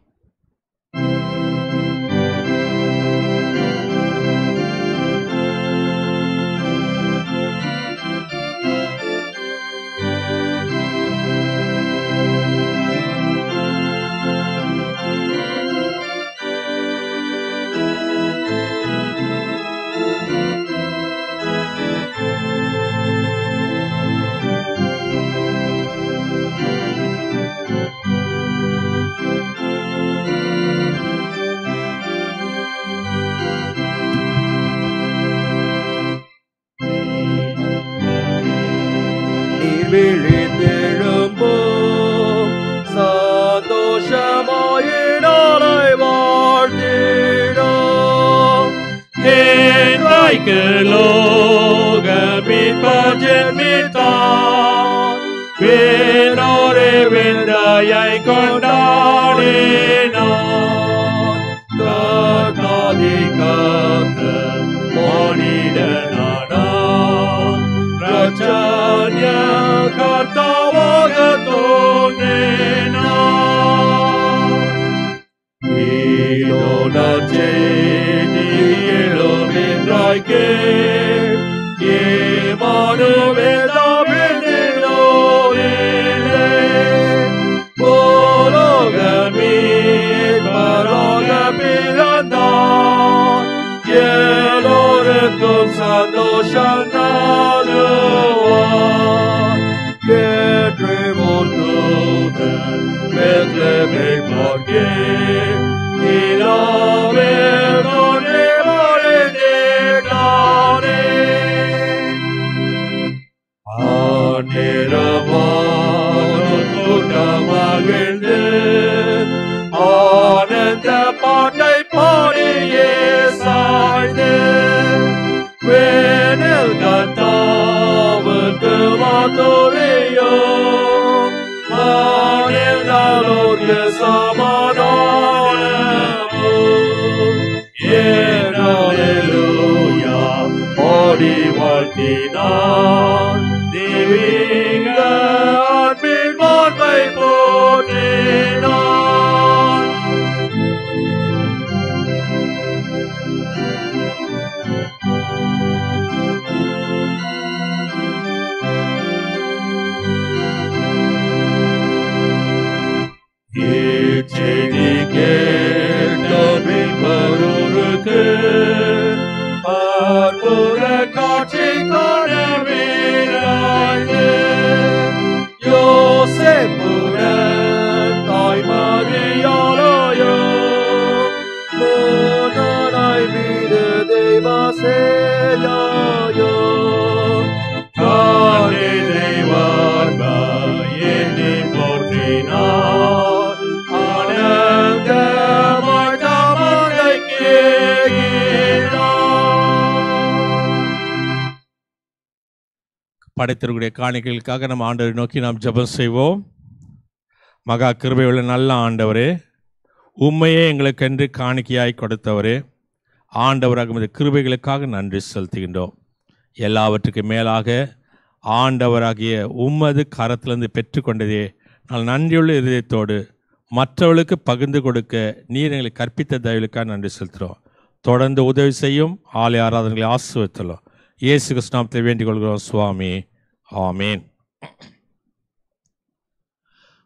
விழித்தெழும்போம், சந்தோஷமாயினாலை வாழ்த்திடும். இன்றைக்கு லோக மீட்பர் ஜென்மித்தார், விண்ணோரே விந்தையை கொண்டாடினார். கர்த்தாதி கர்த்தர் மானிடனானார், இரட்சணிய கர்த்தாவாக தோன்றினார். இதோ நற்செய்தி எழுமின்றாய் கேள், இம்மானுவேல் தாவீதினோரிலே, பூலோக மீட்பராக பிறந்தார், எல்லோருக்கும் சந்தோஷம் நல்குவார். ஏற்று தூதன் பெத்லெஹேமை பார்க்கே, நிலாவில் தோன்றி மறைந்திட்டானே. ஆனிரவானோர் கூட்டம் மகிழ்ந்து ஆனந்த பாட்டை பாடியே சாய்ந்து, வேனில் கர்த்தாவுக்கு மாத்தோரையும், வானில் நாளோர்க்கு சமாதானமும். அல்லேலூயா பாடி வாழ்த்தினார், தெய்வீக அன்பின் மாண்பை போற்றினார். இச்செய்தி கேட்ட மீட்பரோருக்கு அற்புத காட்சி காண வீர படைத்திருக்கிற காணிக்கைகளுக்காக நம்ம ஆண்டவரை நோக்கி நாம் ஜெபம் செய்வோம். மகா கிருபையுள்ள நல்ல ஆண்டவரே, உண்மையே எங்களுக்கென்று காணிக்கையாய் கொடுத்தவரே, ஆண்டவராக இந்த கிருபைகளுக்காக நன்றி செலுத்துகின்றோம். எல்லாவற்றுக்கும் மேலாக ஆண்டவராகிய உம்மது கரத்திலிருந்து பெற்றுக்கொண்டதே நான் நன்றியுள்ள இதயத்தோடு மற்றவர்களுக்கு பகிர்ந்து கொடுக்க நீர் எங்களை கற்பித்த தயவுக்காக நன்றி செலுத்துகிறோம். தொடர்ந்து உதவி செய்யும் ஆலய ஆராதனைகளை ஆசீர்வதித்தோம். இயேசு கிறிஸ்து நாமத்தை வேண்டிக் கொள்கிறோம் சுவாமி, ஆமேன்.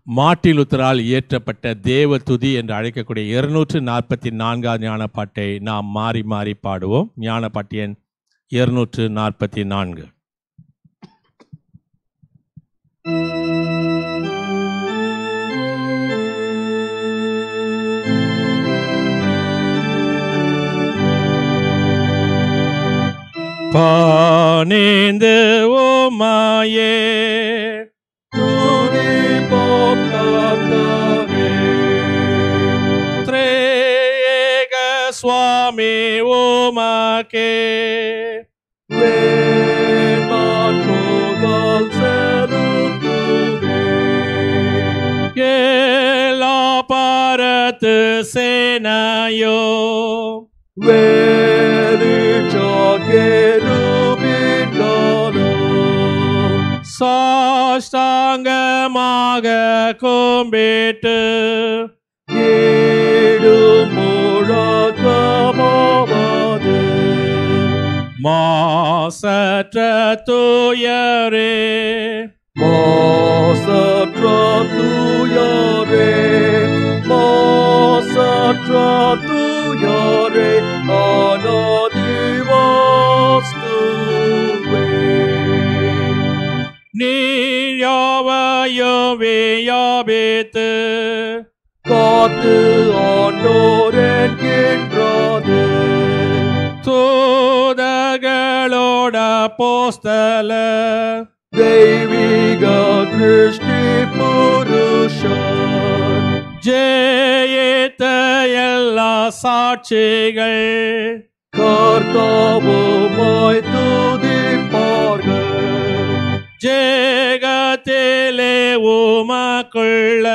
மார்ட்டின் லூத்தரால் இயற்றப்பட்ட தேவ துதி என்று அழைக்கக்கூடிய 244 ஞானப்பாட்டை நாம் மாறி மாறி பாடுவோம். ஞானப்பாட்டு எண் 244. பணிந்து உம்மையே துதிப்போம் கர்த்தாவே, திரேக சுவாமி உமக்கே வேண்பால் செலுத்துவேன். எல்லா பரத்து சேனையோ சாஷ்டாங்கமாக கும்பிட்டு முழக்கமாவது மாசற்ற தூயரே, மாசற்ற தூயரே, மாசற்ற தூயரே, அநாதிவாஸ்துவே நீர் யாவையும் வியாபித்து காத்து ஆண்டோர் என்கின்றது. தூதர்களோட அப்போஸ்தல தெய்வீக திருஷ்டி புருஷர் ஜெயித்த எல்லா சாட்சிகள் கர்த்தாவுமாய் துதிப்பார்கள். ஜெகத்திலே உமக்குள்ள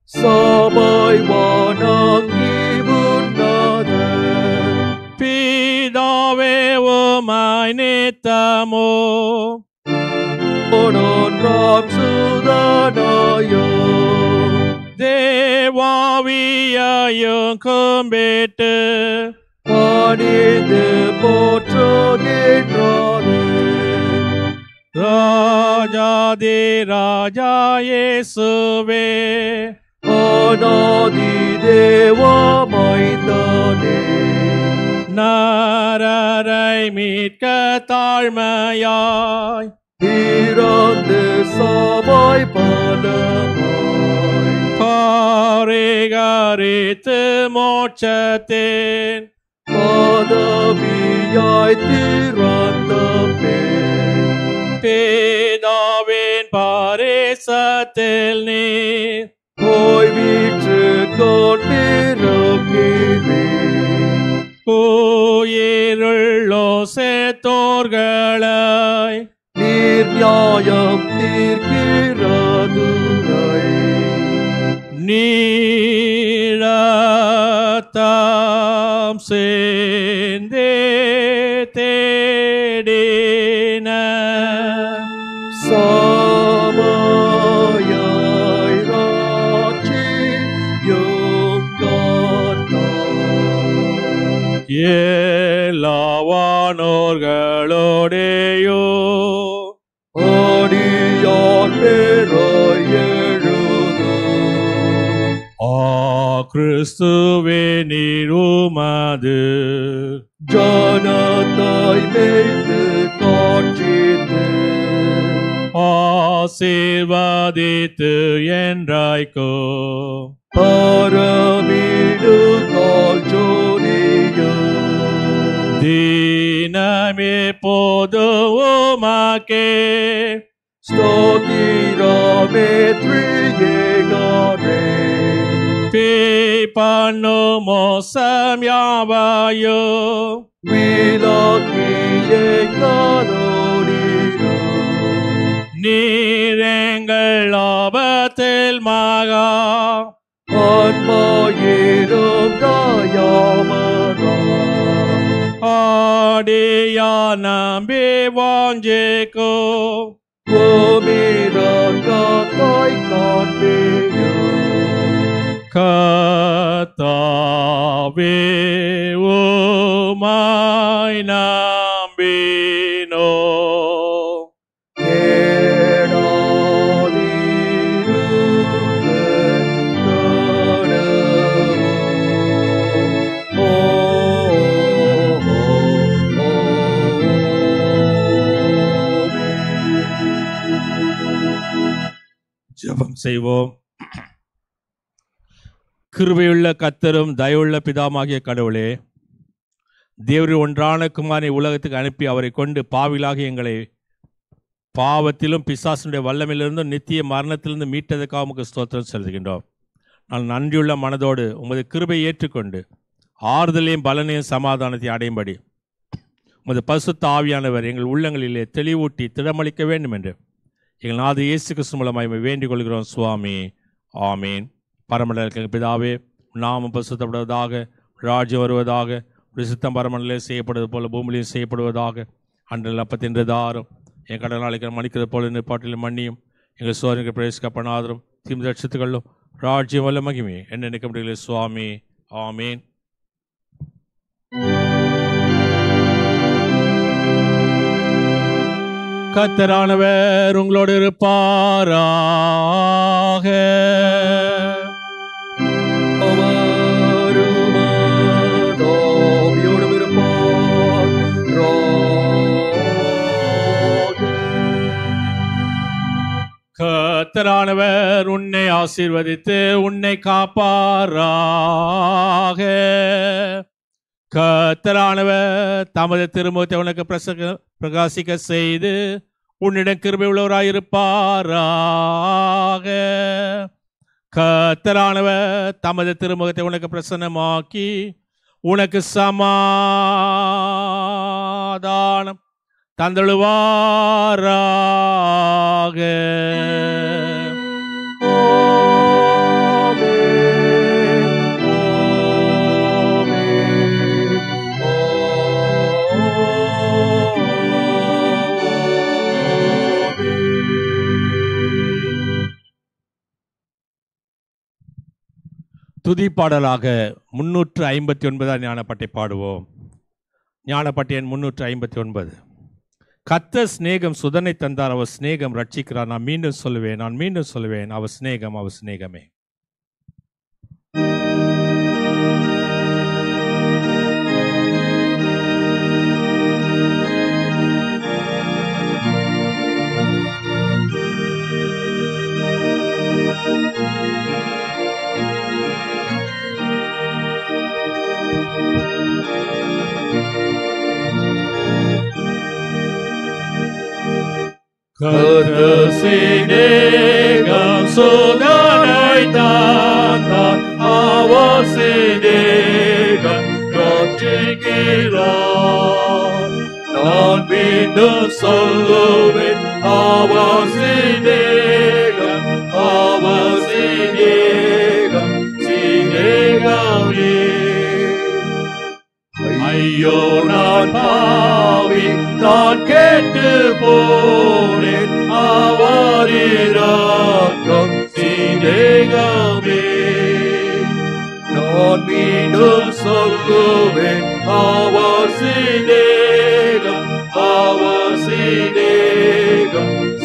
சபை வணங்கி உன்னத பிதாவே உமாய் நித்தமோ ஒன்றாம் சுதனாயோ தேவாவியாயும் கும்பிட்டு பணிந்து போற்றுகின்றாரே. ராஜாதி ராஜா இயேசுவே, அநாதி தேவா மைந்தனே, நரரை மீட்க தாழ்மையாய் இறந்து சபை பலமாய் பாரிகரித்து மோட்சத்தின் பதவியாய் திறந்த பேதாவின் பாரிசத்தில் நீர் போய் வீற்று கொண்டிருக்கிறீர். உயிருள்ளோ சேத்தோர்களாய் நீர் நியாயம் தீர்க்கிறதுரை. நீரத்தாம் சேந்தே தேடின சபையாய் ராட்சியம் காத்தார். எல்லாவானோர்களோடேயோ ஆடியார் பேராய் எழுதும். கிறிஸ்துவே நீர் உமது ஜனத்தாய் மேய்த்து காட்சித்து ஆசீர்வதித்து என்றாய்க்கோ பரமீடு கால் ஜோதியோ. தீனமே போது உமக்கே ஸ்தோத்திரமே த்ரியேகரே. பண்ணு மோசம் யாவையோ விலக்கியே காலோடினோ. Kadia nambe wanjeko Omirakatai kanbeyo Katabe umay nambino ஜெபம் செய்வோம். கிருபையுள்ள கர்த்தரும் தயவுள்ள பிதாமாகிய கடவுளே, தேவரின் ஒன்றான குமாரனை உலகத்துக்கு அனுப்பி அவரை கொண்டு பாவிலாகி எங்களை பாவத்திலும் பிசாசுடைய வல்லமையிலிருந்தும் நித்திய மரணத்திலிருந்து மீட்டதற்காக உமக்கு ஸ்தோத்திரம் செலுத்துகின்றோம். நான் நன்றியுள்ள மனதோடு உமது கிருபையை ஏற்றுக்கொண்டு ஆறுதலையும் பலனையும் சமாதானத்தை அடையும்படி உமது பரிசுத்த ஆவியானவர் எங்கள் உள்ளங்களிலே தெளிவூட்டி திடமளிக்க வேண்டும் என்று எங்கள் நாத இயேசு கிறிஸ்து மூலமாய் வேண்டிக் கொள்கிறோம் சுவாமி. ஆமீன். பரமண்டல பிதாவே, நாமம் பரிசுத்தப்படுவதாக, ராஜ்யம் வருவதாக, சித்தம் பரமண்டலே செய்யப்படுவது போல பூமியிலையும் செய்யப்படுவதாக. அன்றில் அப்பத்தின்றதாரும் என் கடல் நாளைக்கு மன்னிக்கிறது போல நிற்பாட்டிலும் மன்னியும். எங்கள் சோதனைக்கு பிரவேசிக்கப்படாதரும் தீம் ரட்சித்துக்களும் ராஜ்யம் வல்ல மகிமே என்ன நினைக்க முடியல சுவாமி. ஆமீன். கர்த்தரானவர் உங்களோடு இருப்பாராக. கர்த்தரானவர் உன்னை ஆசீர்வதித்து உன்னை காப்பாராக. கர்த்தரானவர் தமது திருமுகத்தை உனக்கு பிரகாசிக்க செய்து உன்னிடம் கிருபை உள்ளவராயிருப்பாராக. கர்த்தரானவர் தமது திருமுகத்தை உனக்கு பிரசன்னமாக்கி உனக்கு சமாதானம் தந்தழுவாராக. துதிப்பாடலாக 359 ஞானப்பட்டை பாடுவோம். ஞானப்பட்டை எண் 359. கர்த்தர் சிநேகம் சுதனை தந்தார், அவர் சிநேகம் ரட்சிக்கிறார். நான் மீண்டும் சொல்லுவேன், அவர் சிநேகமே. கர்த்தர் சிநேகம் சுதனை தந்தார், அவர் சிநேகம் ரட்சிக்கிறார். நான் மீண்டும் சொல்லுவேன், அவர் சிநேகம் சிநேகமே. ஐயோ நான் பாவி, நான் கேட்டு போனேன், அவர் இரக்கம் சிநேகமே. நான் மீண்டும் சொல்லுவேன், அவர் சிநேகம்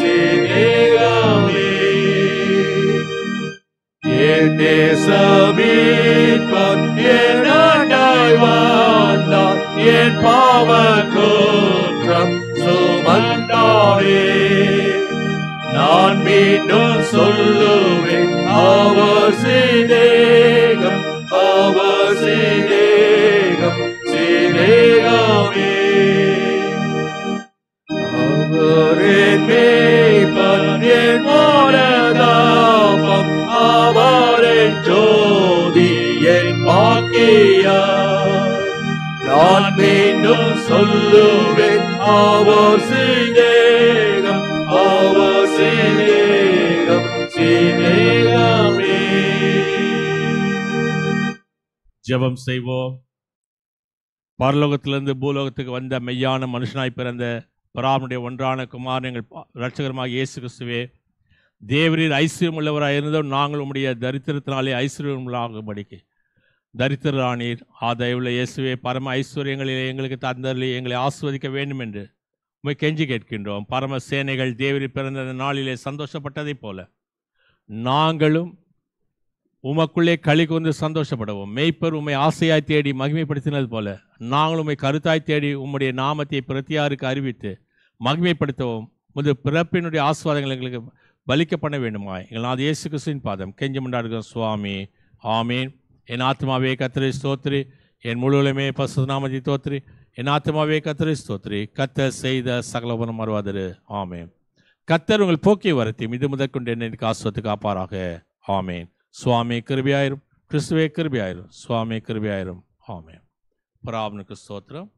சிநேகமே. என் நேசமீட்பர் என் அண்டாய் வந்தார், என் பாவ குற்றம் சுமந்தாரே. நான் மீண்டும் சொல்லுவேன், அவர் சிநேகம் சிநேகமே. அவரின் மேய்ப்பர் என் மனதாபம், அவரின் ஜோதி என் பாக்கியம். நான் மீண்டும் சொல்லுவேன், அவர் சிநேகம் சிநேகமே. ஜெபம் செய்வோம். பரலோகத்திலிருந்து பூலோகத்துக்கு வந்த மெய்யான மனுஷனாய் பிறந்த பராமனுடைய ஒன்றான குமாரன் எங்கள் இரட்சகரமாக இயேசு கிறிஸ்துவே, தேவரீர் ஐஸ்வர்யம் உள்ளவராக இருந்தோம், நாங்கள் உம்முடைய தரித்திரத்தினாலே ஐஸ்வர்யமுள்ளாகும்படிக்கு தரித்திரானீர். ஆதயவுள்ள இயேசுவே, பரம ஐஸ்வர்யங்களிலே எங்களுக்கு தந்தரலி எங்களை ஆஸ்வதிக்க வேண்டும் என்று உம்மை கெஞ்சி கேட்கின்றோம். பரம சேனைகள் தேவரீர் பிறந்த நாளிலே சந்தோஷப்பட்டதைப் போல நாங்களும் உமக்குள்ளே களி கொண்டு சந்தோஷப்படுவோம். மெய்ப்பர் உம்மை ஆசையாய் தேடி மகிமைப்படுத்தினது போல நாங்கள் உம்மை கருத்தாய் தேடி உம்முடைய நாமத்தை பிரத்தியாருக்கு அறிவித்து மகிமைப்படுத்தவும் முது பிறப்பினுடைய ஆசீர்வாதங்கள் எங்களுக்கு பலிக்க பண்ண வேண்டுமா எங்கள் நாத இயேசு கிறிஸ்துவின் பாதம் கெஞ்சி கொண்டாடுகிறோம் சுவாமி. ஆமீன். என் ஆத்மாவே கர்த்தரை ஸ்தோத்திரி, என் முழுவலுமே பரிசுத்த நாமத்தை தோத்திரி, என் ஆத்மாவே கர்த்தரை ஸ்தோத்திரி, கர்த்தர் செய்த சகல உபகாரம் மறவாதிரு. ஆமேன். கர்த்தர் உங்கள் போக்கிய வரத்தையும் இது முதற்கொண்டு என்னை ஆசீர்வதித்து காப்பாராக. ஆமேன். சுவாமி கிருபையாயிரும், கிறிஸ்துவே கிருபையாயிரும், சுவாமி கிருபையாயிரும். ஆமேன். பராபனுக்கு ஸ்தோத்திரம்.